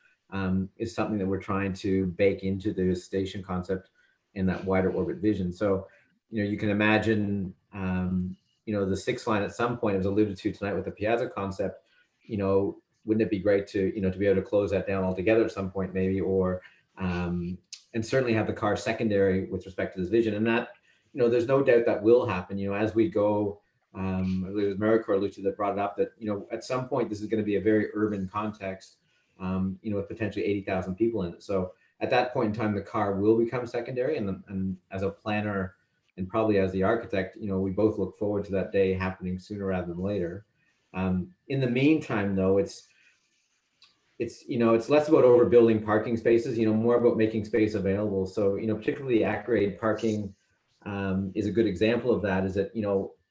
is something that we're trying to bake into the station concept and that wider orbit vision. So, you can imagine, the 6 line at some point, as alluded to tonight with the Piazza concept, wouldn't it be great to, to be able to close that down altogether at some point, maybe, or, and certainly have the car secondary with respect to this vision. And that, there's no doubt that will happen, as we go. I believe it was Maricor Lucci that brought it up, that, at some point, this is going to be a very urban context, with potentially 80,000 people in it. So at that point in time, the car will become secondary. And as a planner and probably as the architect, we both look forward to that day happening sooner rather than later. In the meantime, though, it's less about overbuilding parking spaces, more about making space available. So, particularly at-grade parking is a good example of that. Is that,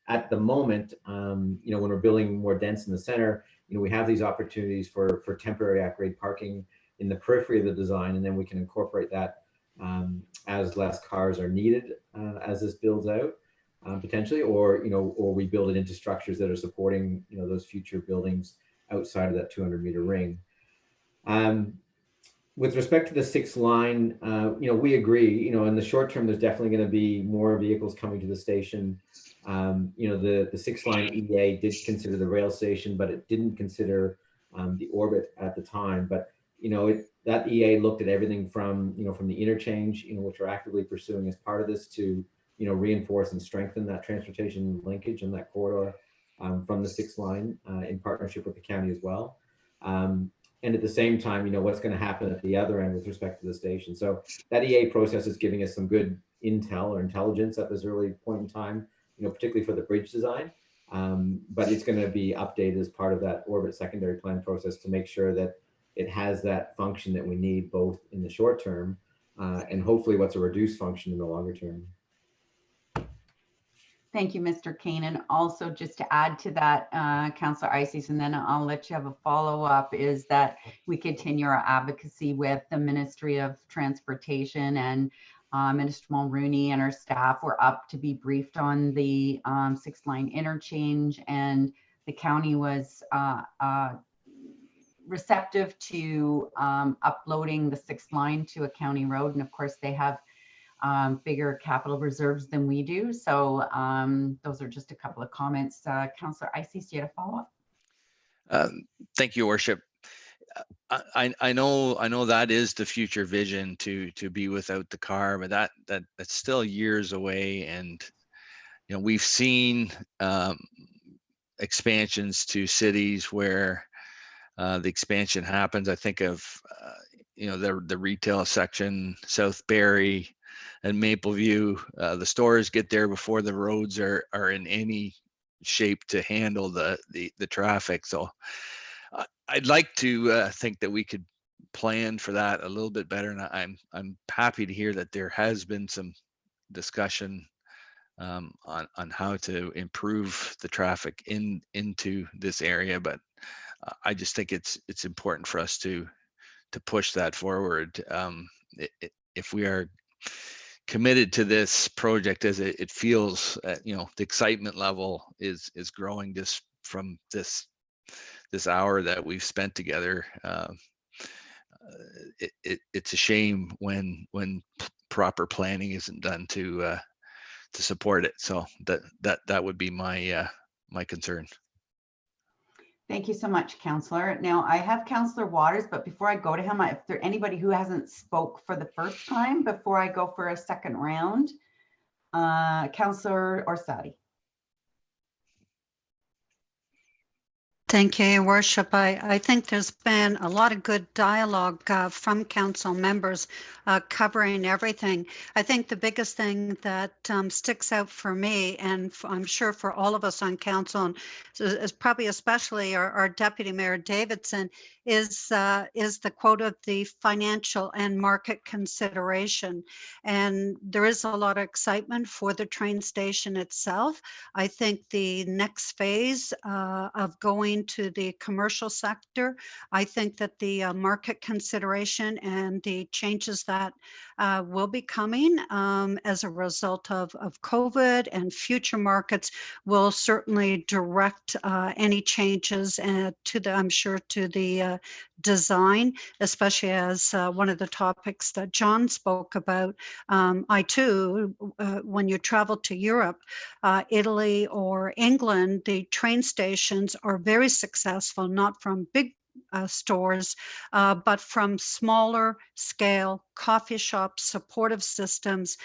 at the moment, when we're building more dense in the center, we have these opportunities for temporary at-grade parking in the periphery of the design, and then we can incorporate that as less cars are needed as this builds out, potentially, or we build it into structures that are supporting those future buildings outside of that 200-meter ring. With respect to the 6 line, we agree. In the short term, there's definitely going to be more vehicles coming to the station. The 6 line EA did consider the rail station, but it didn't consider the orbit at the time. But that EA looked at everything from from the interchange, which we're actively pursuing as part of this, to reinforce and strengthen that transportation linkage and that corridor from the 6 line in partnership with the county as well. And at the same time, what's going to happen at the other end with respect to the station. So that EA process is giving us some good intel or intelligence at this early point in time, particularly for the bridge design. But it's going to be updated as part of that orbit secondary plan process to make sure that it has that function that we need, both in the short term, and hopefully what's a reduced function in the longer term. Thank you, Mr. Kane. And also just to add to that, Councillor Ices, and then I'll let you have a follow-up, is that we continue our advocacy with the Ministry of Transportation and Minister Mulrooney and our staff. We're up to be briefed on the 6-line interchange, and the county was receptive to uploading the 6th line to a county road. And of course, they have bigger capital reserves than we do. So those are just a couple of comments. Councillor Ices, do you have a follow-up? Thank you, Worship. I know that is the future vision to be without the car, but that's still years away. And you know, we've seen expansions to cities where the expansion happens. I think of you know, the retail section, South Barrie and Mapleview. The stores get there before the roads are in any shape to handle the traffic. So I'd like to think that we could plan for that a little bit better. And I'm happy to hear that there has been some discussion on how to improve the traffic into this area. But I just think it's important for us to push that forward. If we are committed to this project, as it feels, you know, the excitement level is growing just from this hour that we've spent together. It's a shame when proper planning isn't done to support it. So that would be my my concern. Thank you so much, Councillor. Now I have Councillor Waters, but before I go to him, if there's anybody who hasn't spoke for the first time before I go for a second round, Councillor Orsatti. Thank you, Your Worship. I think there's been a lot of good dialogue from council members covering everything. I think the biggest thing that sticks out for me, and I'm sure for all of us on council, and is probably especially our Deputy Mayor Davidson, is the quote of the financial and market consideration. And there is a lot of excitement for the train station itself. I think the next phase of going to the commercial sector, I think that the market consideration and the changes that will be coming as a result of COVID and future markets will certainly direct any changes to the, I'm sure, to the design, especially as one of the topics that John spoke about. I too, when you travel to Europe, Italy or England, the train stations are very successful, not from big stores, but from smaller scale coffee shops, supportive systems,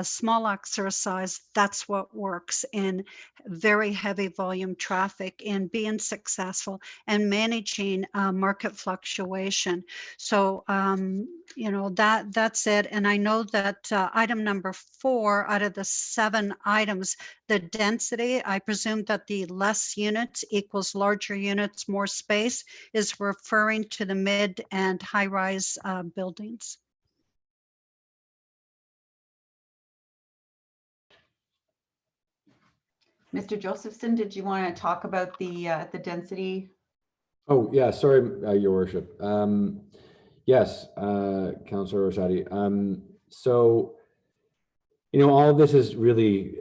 small exercise. That's what works in very heavy volume traffic, in being successful and managing market fluctuation. So, you know, that's it. And I know that item number 4 out of the 7 items, the density, I presume that the less units equals larger units, more space, is referring to the mid and high rise buildings. Mr. Josephson, did you want to talk about the density? Oh, yeah, sorry, Your Worship. Yes, Councillor Orsatti. So, you know, all of this is really,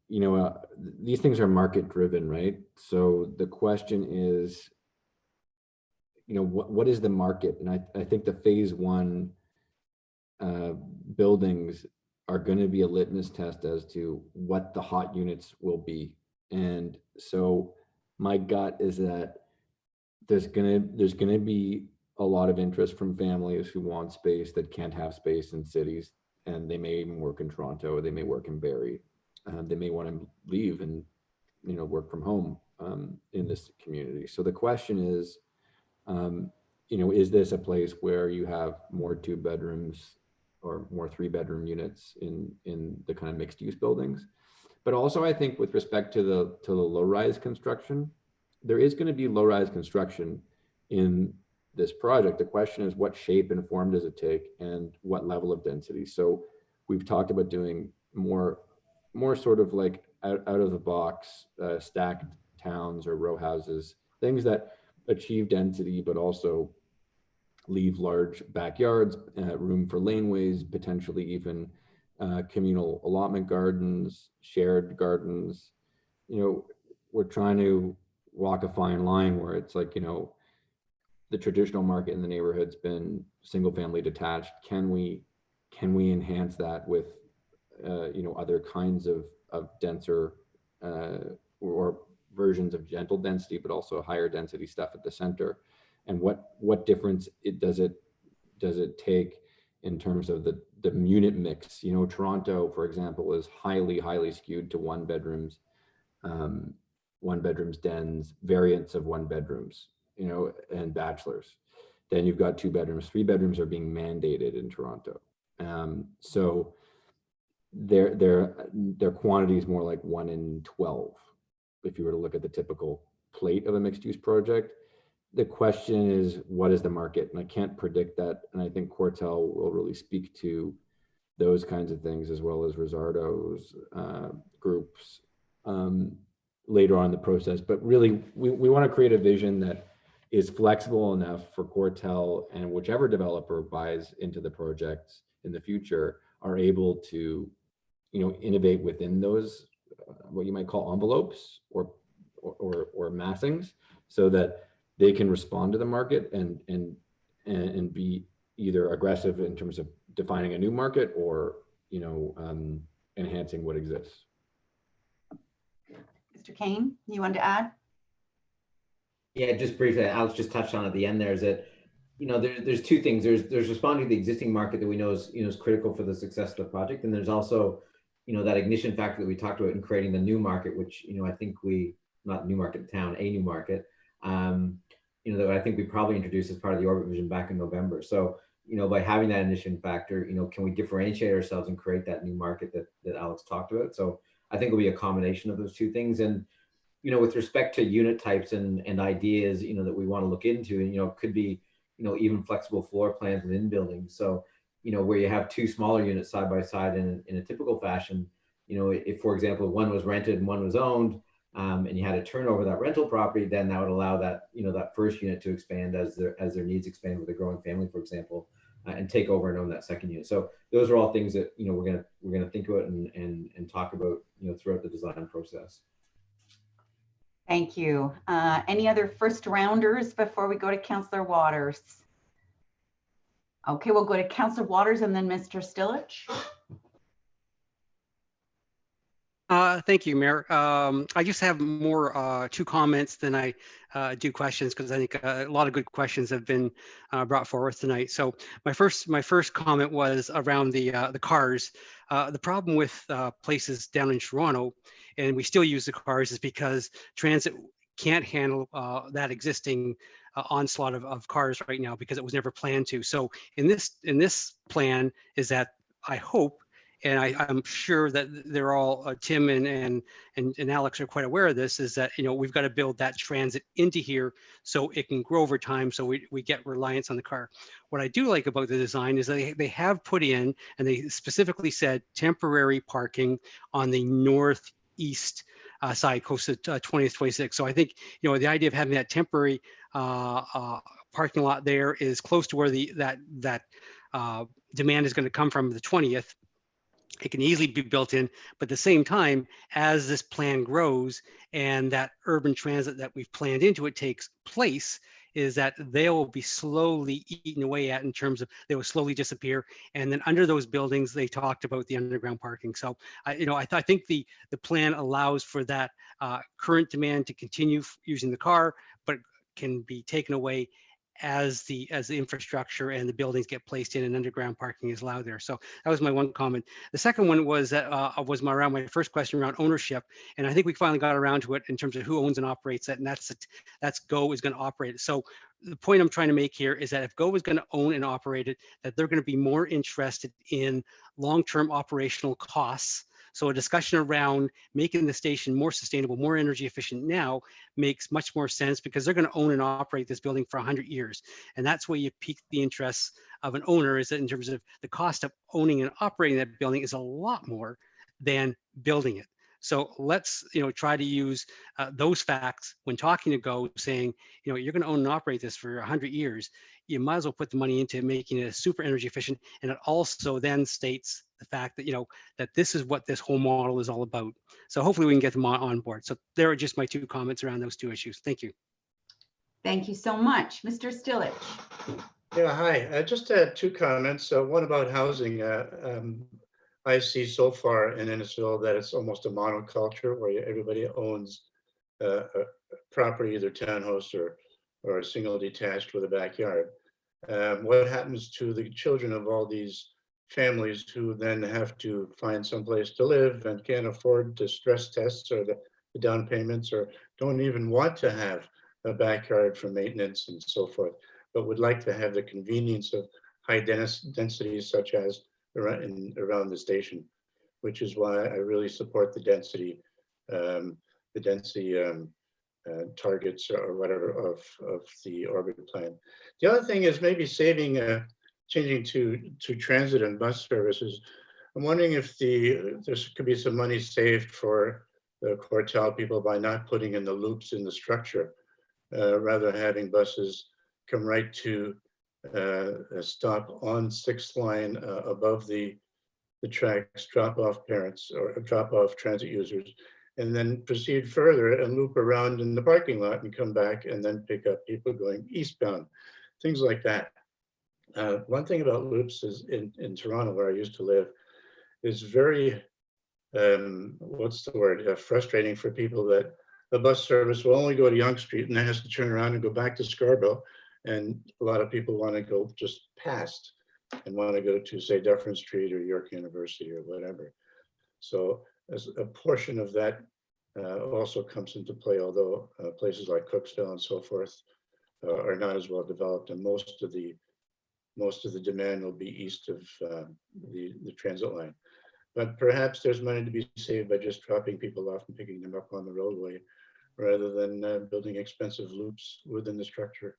you know, these things are market driven, right? So the question is, you know, what is the market? And I think the phase 1 buildings are going to be a litmus test as to what the hot units will be. And so my gut is that there's gonna be a lot of interest from families who want space that can't have space in cities, and they may even work in Toronto, or they may work in Barrie. They may want to leave and, you know, work from home in this community. So the question is, you know, is this a place where you have more 2 bedrooms or more 3-bedroom units in the kind of mixed use buildings? But also, I think with respect to the low rise construction, there is going to be low rise construction in this project. The question is, what shape and form does it take, and what level of density? So we've talked about doing more sort of like out of the box stacked towns or row houses, things that achieve density but also leave large backyards, room for laneways, potentially even communal allotment gardens, shared gardens. You know, we're trying to walk a fine line where it's like, you know, the traditional market in the neighborhood's been single family detached. Can we enhance that with you know, other kinds of denser or versions of gentle density, but also higher density stuff at the center? And what difference does it take in terms of the unit mix? You know, Toronto, for example, is highly skewed to one bedrooms, dens, variants of one bedrooms, you know, and bachelors. Then you've got 2 bedrooms, 3 bedrooms are being mandated in Toronto. So their quantity is more like 1 in 12. If you were to look at the typical plate of a mixed use project, the question is, what is the market? And I can't predict that. And I think Quartel will really speak to those kinds of things, as well as Rosardo's groups later on in the process. But really, we want to create a vision that is flexible enough for Quartel and whichever developer buys into the projects in the future are able to, you know, innovate within those what you might call envelopes or massings, so that they can respond to the market and be either aggressive in terms of defining a new market or, you know, enhancing what exists. Mr. Kane, you want to add? Yeah, just briefly, Alex just touched on at the end there, is that, you know, there's 2 things. There's responding to the existing market that we know is, you know, is critical for the success of the project. And there's also, you know, that ignition factor that we talked about in creating the new market, which, you know, I think not new market town, a new market, you know, that I think we probably introduced as part of the Orbit Vision back in November. So, you know, by having that ignition factor, you know, can we differentiate ourselves and create that new market that Alex talked about? So I think it'll be a combination of those 2 things. And, you know, with respect to unit types and ideas, you know, that we want to look into, and, you know, it could be, you know, even flexible floor plans within buildings. So, you know, where you have 2 smaller units side by side in a typical fashion, you know, if, for example, one was rented and one was owned, and you had to turn over that rental property, then that would allow that, you know, that first unit to expand as their needs expand with a growing family, for example, and take over and own that second unit. So those are all things that, you know, we're gonna think about and talk about, you know, throughout the design process. Thank you. Any other first rounders before we go to Councillor Waters? Okay, we'll go to Councillor Waters and then Mr. Stilic. Thank you, Mayor. I just have more 2 comments than I do questions, because I think a lot of good questions have been brought forward tonight. So my first comment was around the cars. The problem with places down in Toronto, and we still use the cars, is because transit can't handle that existing onslaught of cars right now, because it was never planned to. So in this plan is that I hope, and I'm sure that they're all Tim and Alex are quite aware of this, is that, you know, we've got to build that transit into here so it can grow over time, so we get reliance on the car. What I do like about the design is that they have put in, and they specifically said, temporary parking on the northeast side, close to 20th, 26th. So I think, you know, the idea of having that temporary parking lot there is close to where that demand is going to come from, the 20th. It can easily be built in, but at the same time, as this plan grows and that urban transit that we've planned into it takes place, is that they will be slowly eaten away at, in terms of they will slowly disappear. And then under those buildings, they talked about the underground parking. So, you know, I think the plan allows for that current demand to continue using the car, but can be taken away as the infrastructure and the buildings get placed in and underground parking is allowed there. So that was my one comment. The second one was that around my first question around ownership, and I think we finally got around to it in terms of who owns and operates it, and that's GO is going to operate it. So the point I'm trying to make here is that if GO is going to own and operate it, that they're going to be more interested in long-term operational costs, So a discussion around making the station more sustainable, more energy efficient now makes much more sense, because they're going to own and operate this building for 100 years. And that's where you pique the interests of an owner, is that in terms of the cost of owning and operating that building is a lot more than building it. So let's, try to use those facts when talking to Go, saying, you're going to own and operate this for 100 years. You might as well put the money into making it super energy efficient. And it also then states the fact that, that this is what this whole model is all about. So hopefully we can get them on board. So there are just my 2 comments around those 2 issues. Thank you. Thank you so much. Mr. Stilic. Yeah, hi. I just had 2 comments. One about housing. I see so far in Innisfil that it's almost a monoculture where everybody owns a property, either townhouse or a single detached with a backyard. What happens to the children of all these families who then have to find some place to live and can't afford the stress tests or the down payments, or don't even want to have a backyard for maintenance and so forth, but would like to have the convenience of high densities such as around the station, which is why I really support the density targets or whatever of the Orbit plan. The other thing is maybe changing to transit and bus services. I'm wondering if there could be some money saved for the Quartel people by not putting in the loops in the structure, rather having buses come right to a stop on 6th line above the tracks, drop off parents or drop off transit users, and then proceed further and loop around in the parking lot and come back and then pick up people going eastbound, things like that. One thing about loops is in Toronto, where I used to live, is very, frustrating for people that the bus service will only go to Yonge Street and then has to turn around and go back to Scarborough. And a lot of people want to go just past and want to go to, say, Dufferin Street or York University or whatever. So as a portion of that also comes into play, although places like Cooksville and so forth are not as well developed, and most of the demand will be east of the transit line. But perhaps there's money to be saved by just dropping people off and picking them up on the roadway, rather than building expensive loops within the structure.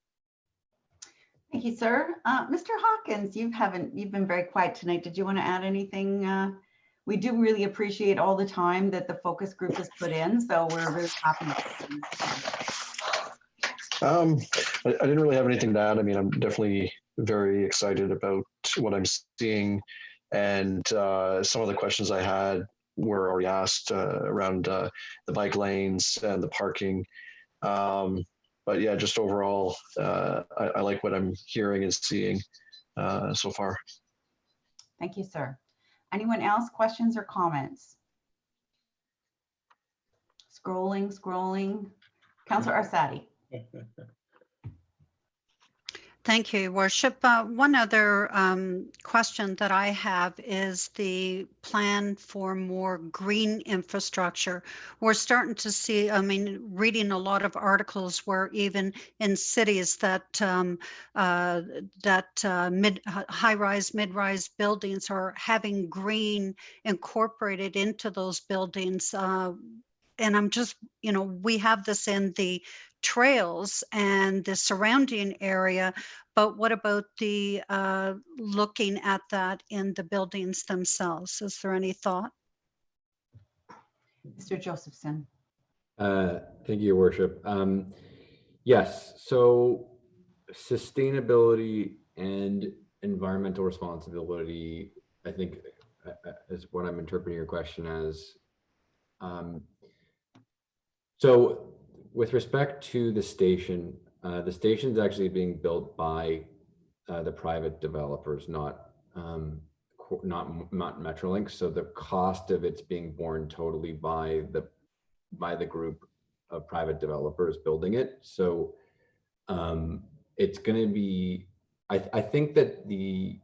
Thank you, sir. Mr. Hawkins, you've been very quiet tonight. Did you want to add anything? We do really appreciate all the time that the focus group has put in, so we're really happy. I didn't really have anything to add. I mean, I'm definitely very excited about what I'm seeing, and some of the questions I had were already asked around the bike lanes and the parking. But yeah, just overall, I like what I'm hearing and seeing so far. Thank you, sir. Anyone else, questions or comments? Scrolling. Councillor Arsati. Thank you, Your Worship. One other question that I have is the plan for more green infrastructure. We're starting to see, reading a lot of articles where even in cities that high-rise, mid-rise buildings are having green incorporated into those buildings. And I'm just, we have this in the trails and the surrounding area, but what about the looking at that in the buildings themselves? Is there any thought? Mr. Josephson. Thank you, Your Worship. Yes, so sustainability and environmental responsibility, I think, is what I'm interpreting your question as. So with respect to the station's actually being built by the private developers, not Metrolinx. So the cost of it's being borne totally by the group of private developers building it. So it's going to be, I think that the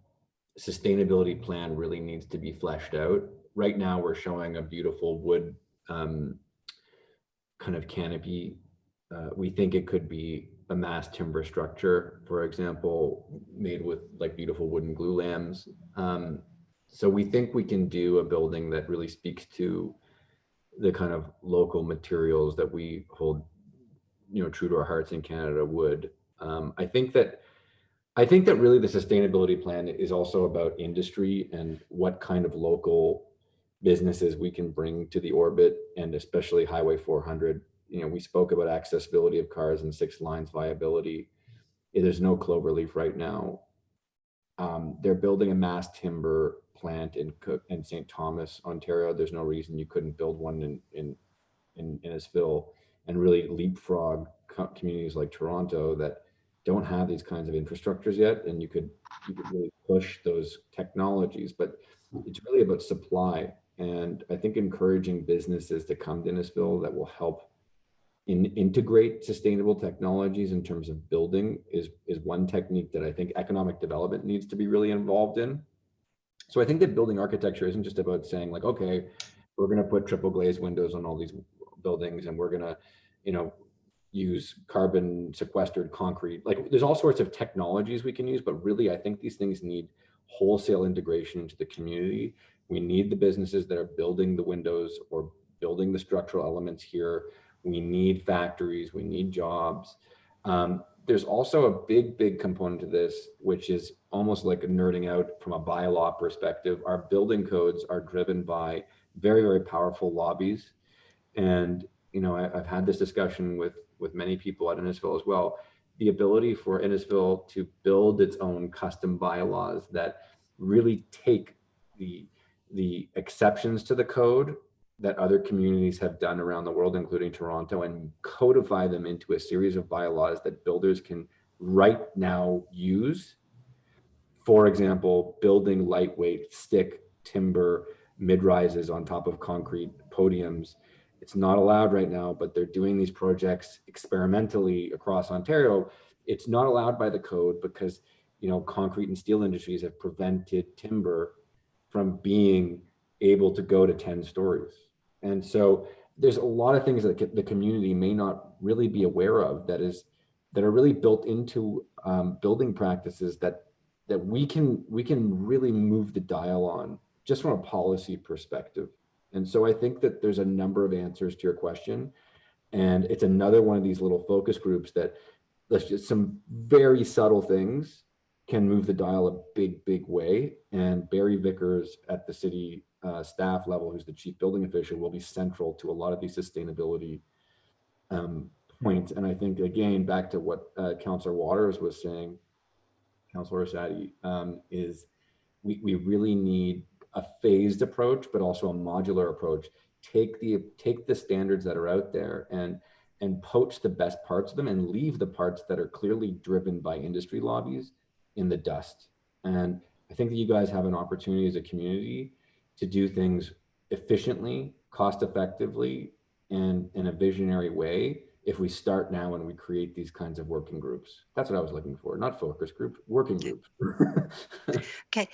sustainability plan really needs to be fleshed out. Right now, we're showing a beautiful wood kind of canopy. We think it could be a mass timber structure, for example, made with like beautiful wooden glue lambs. So we think we can do a building that really speaks to the kind of local materials that we hold, true to our hearts in Canada would. I think that really the sustainability plan is also about industry and what kind of local businesses we can bring to the orbit, and especially Highway 400. We spoke about accessibility of cars and 6 lines viability. There's no Cloverleaf right now. They're building a mass timber plant in St. Thomas, Ontario. There's no reason you couldn't build one in Innisfil and really leapfrog communities like Toronto that don't have these kinds of infrastructures yet, and you could really push those technologies. But it's really about supply, and I think encouraging businesses to come to Innisfil that will help integrate sustainable technologies in terms of building is one technique that I think economic development needs to be really involved in. So I think that building architecture isn't just about saying like, okay, we're going to put triple glazed windows on all these buildings and we're going to, use carbon sequestered concrete. Like there's all sorts of technologies we can use, but really I think these things need wholesale integration into the community. We need the businesses that are building the windows or building the structural elements here. We need factories, we need jobs. There's also a big component to this, which is almost like a nerding out from a bylaw perspective. Our building codes are driven by very, very powerful lobbies. And, I've had this discussion with many people at Innisfil as well. The ability for Innisfil to build its own custom bylaws that really take the exceptions to the code that other communities have done around the world, including Toronto, and codify them into a series of bylaws that builders can right now use. For example, building lightweight stick timber mid-rises on top of concrete podiums. It's not allowed right now, but they're doing these projects experimentally across Ontario. It's not allowed by the code because, concrete and steel industries have prevented timber from being able to go to 10 stories. And so there's a lot of things that the community may not really be aware of that are really built into building practices that we can really move the dial on just from a policy perspective. And so I think that there's a number of answers to your question. And it's another one of these little focus groups that just some very subtle things can move the dial a big way. And Barry Vickers at the city staff level, who's the chief building official, will be central to a lot of these sustainability points. And I think, again, back to what Councillor Waters was saying, Councillor Rosati, is we really need a phased approach, but also a modular approach. Take the standards that are out there and poach the best parts of them and leave the parts that are clearly driven by industry lobbies in the dust. And I think that you guys have an opportunity as a community to do things efficiently, cost effectively, and in a visionary way if we start now and we create these kinds of working groups. That's what I was looking for, not focus group, working groups. Okay,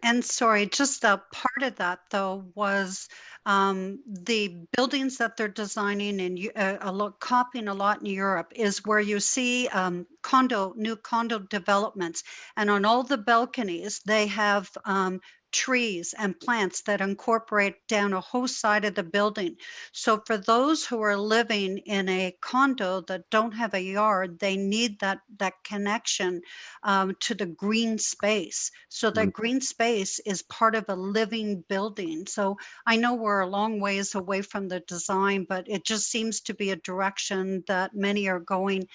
and sorry, just a part of that though was the buildings that they're designing and copying a lot in Europe is where you see new condo developments, and on all the balconies they have trees and plants that incorporate down a whole side of the building. So for those who are living in a condo that don't have a yard, they need that connection to the green space. So that green space is part of a living building. So I know we're a long ways away from the design, but it just seems to be a direction that many are going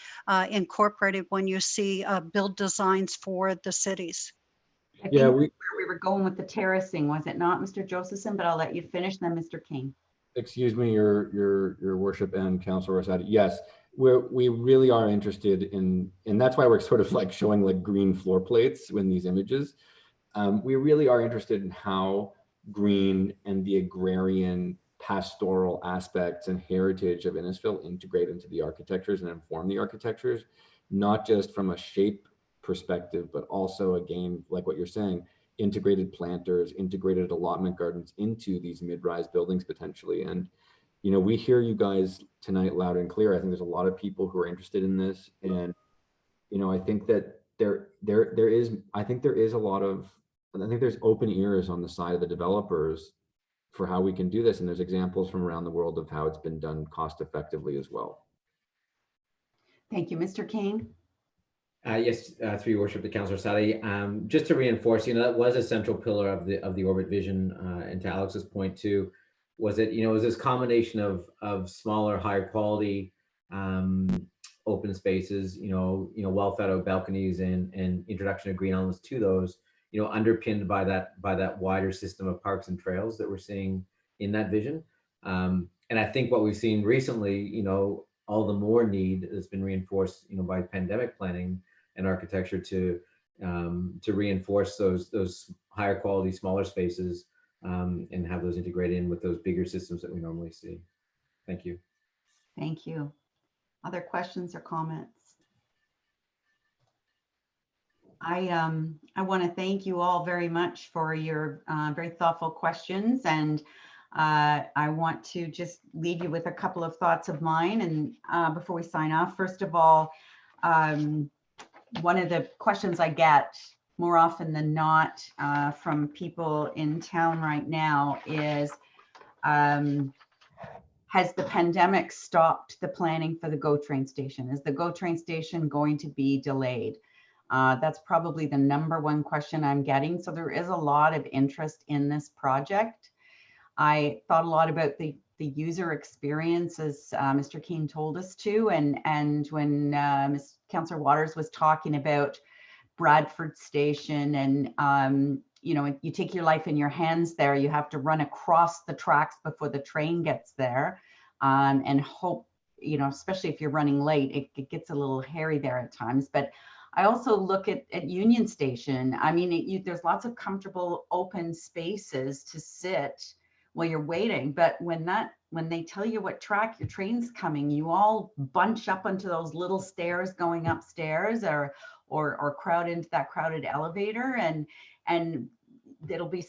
incorporated when you see build designs for the cities. I think we were going with the terracing, was it not, Mr. Josephson? But I'll let you finish, then Mr. King. Excuse me, your worship and Councillor Rosati. Yes, we really are interested in, and that's why we're sort of like showing like green floor plates in these images. We really are interested in how green and the agrarian pastoral aspects and heritage of Innisfil integrate into the architectures and inform the architectures, not just from a shape perspective, but also, again, like what you're saying, integrated planters, integrated allotment gardens into these mid-rise buildings potentially. And we hear you guys tonight loud and clear. I think there's a lot of people who are interested in this, and I think that there is a lot of I think there's open ears on the side of the developers for how we can do this. And there's examples from around the world of how it's been done cost effectively as well. Thank you, Mr. Kane. Yes, through your worship, the Councillor Sadi. Just to reinforce, that was a central pillar of the Orbit vision, and to Alex's point too, was it was this combination of smaller, higher quality open spaces, well thought out balconies and introduction of green elements to those, underpinned by that wider system of parks and trails that we're seeing in that vision. And I think what we've seen recently, all the more need that's been reinforced, by pandemic planning and architecture to reinforce those higher quality, smaller spaces, and have those integrated in with those bigger systems that we normally see. Thank you. Thank you. Other questions or comments? I want to thank you all very much for your very thoughtful questions, and I want to just leave you with a couple of thoughts of mine. And before we sign off, first of all, one of the questions I get more often than not from people in town right now is, has the pandemic stopped the planning for the GO train station? Is the GO train station going to be delayed? That's probably the #1 question I'm getting. So there is a lot of interest in this project. I thought a lot about the user experience, as Mr. Kane told us to, and when Ms. Councillor Waters was talking about Bradford Station, and you take your life in your hands there. You have to run across the tracks before the train gets there, and hope, especially if you're running late, it gets a little hairy there at times. But I also look at Union Station. I mean, there's lots of comfortable open spaces to sit while you're waiting. But when they tell you what track your train's coming, you all bunch up onto those little stairs going upstairs, or crowd into that crowded elevator, and it'll be,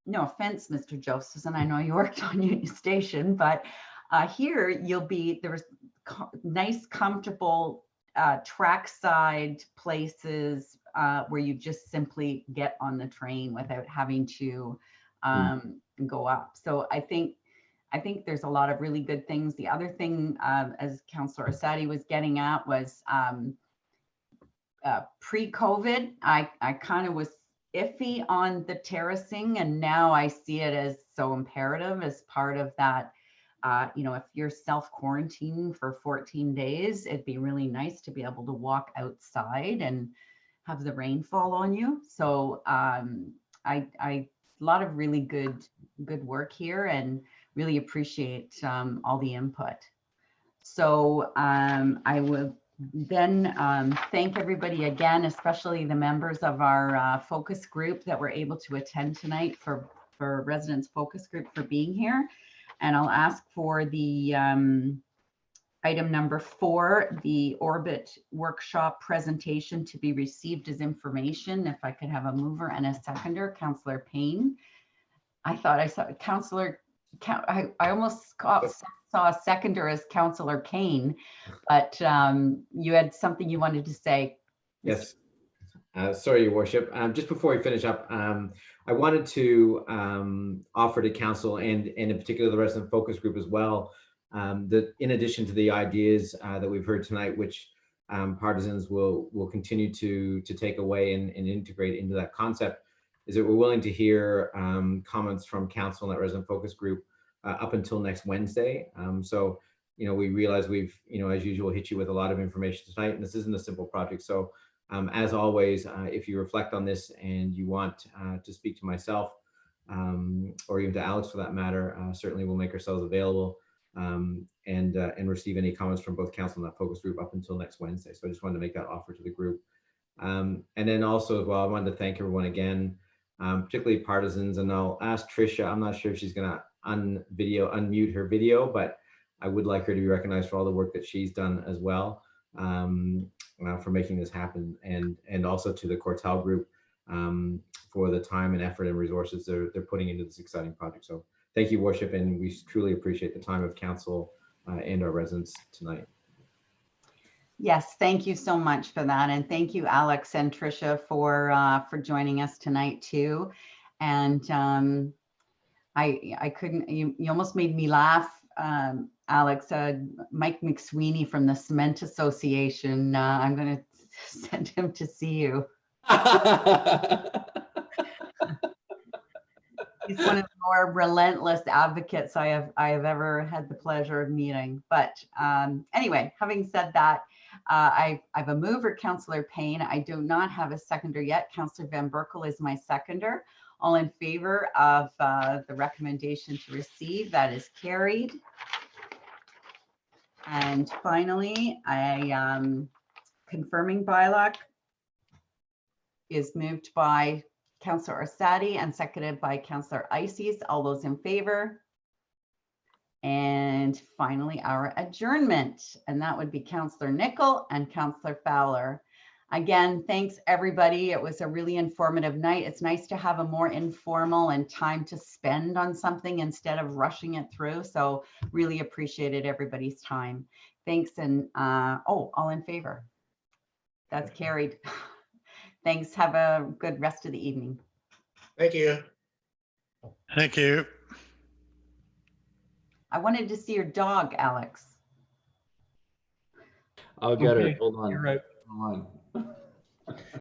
no offense, Mr. Josephson, I know you worked on Union Station, but here there's nice, comfortable trackside places where you just simply get on the train without having to go up. So I think there's a lot of really good things. The other thing, as Councillor Asadi was getting at, was pre-COVID, I kind of was iffy on the terracing, and now I see it as so imperative as part of that. If you're self-quarantining for 14 days, it'd be really nice to be able to walk outside and have the rain fall on you. So a lot of really good work here, and really appreciate all the input. So I will then thank everybody again, especially the members of our focus group that were able to attend tonight, for Residents Focus Group, for being here. And I'll ask for the item #4, the Orbit workshop presentation, to be received as information. If I could have a mover and a seconder. Councillor Payne. I thought I saw Councillor, I almost saw a seconder as Councillor Kane, but you had something you wanted to say. Yes. Sorry, Your Worship. Just before we finish up, I wanted to offer to Council, and in particular the Resident Focus Group as well, that in addition to the ideas that we've heard tonight, which partisans will continue to take away and integrate into that concept, is that we're willing to hear comments from Council and that Resident Focus Group up until next Wednesday. So, we realize we've, as usual, hit you with a lot of information tonight, and this isn't a simple project. So as always, if you reflect on this and you want to speak to myself, or even to Alex for that matter, certainly we'll make ourselves available and receive any comments from both Council and that focus group up until next Wednesday. So I just wanted to make that offer to the group. And then also as well, I wanted to thank everyone again, particularly partisans, and I'll ask Tricia, I'm not sure if she's gonna unmute her video, but I would like her to be recognized for all the work that she's done as well, for making this happen, and also to the Cortel group for the time and effort and resources they're putting into this exciting project. So thank you, Worship, and we truly appreciate the time of Council and our residents tonight. Yes, thank you so much for that. And thank you, Alex and Tricia, for joining us tonight too. And I couldn't, you almost made me laugh, Alex. Mike McSweeney from the Cement Association, I'm going to send him to see you. He's one of the more relentless advocates I have ever had the pleasure of meeting. But anyway, having said that, I have a mover, Councillor Payne. I do not have a seconder yet. Councillor Van Berkel is my seconder. All in favor of the recommendation to receive, that is carried. And finally, confirming bylaw is moved by Councillor Orsatti and seconded by Councillor Ices. All those in favor? And finally, our adjournment, and that would be Councillor Nicol and Councillor Fowler. Again, thanks everybody. It was a really informative night. It's nice to have a more informal and time to spend on something instead of rushing it through. So really appreciated everybody's time. Thanks. And all in favor? That's carried. Thanks. Have a good rest of the evening. Thank you. Thank you. I wanted to see your dog, Alex. I'll get Okay, her. Hold on. you're right. Hold on.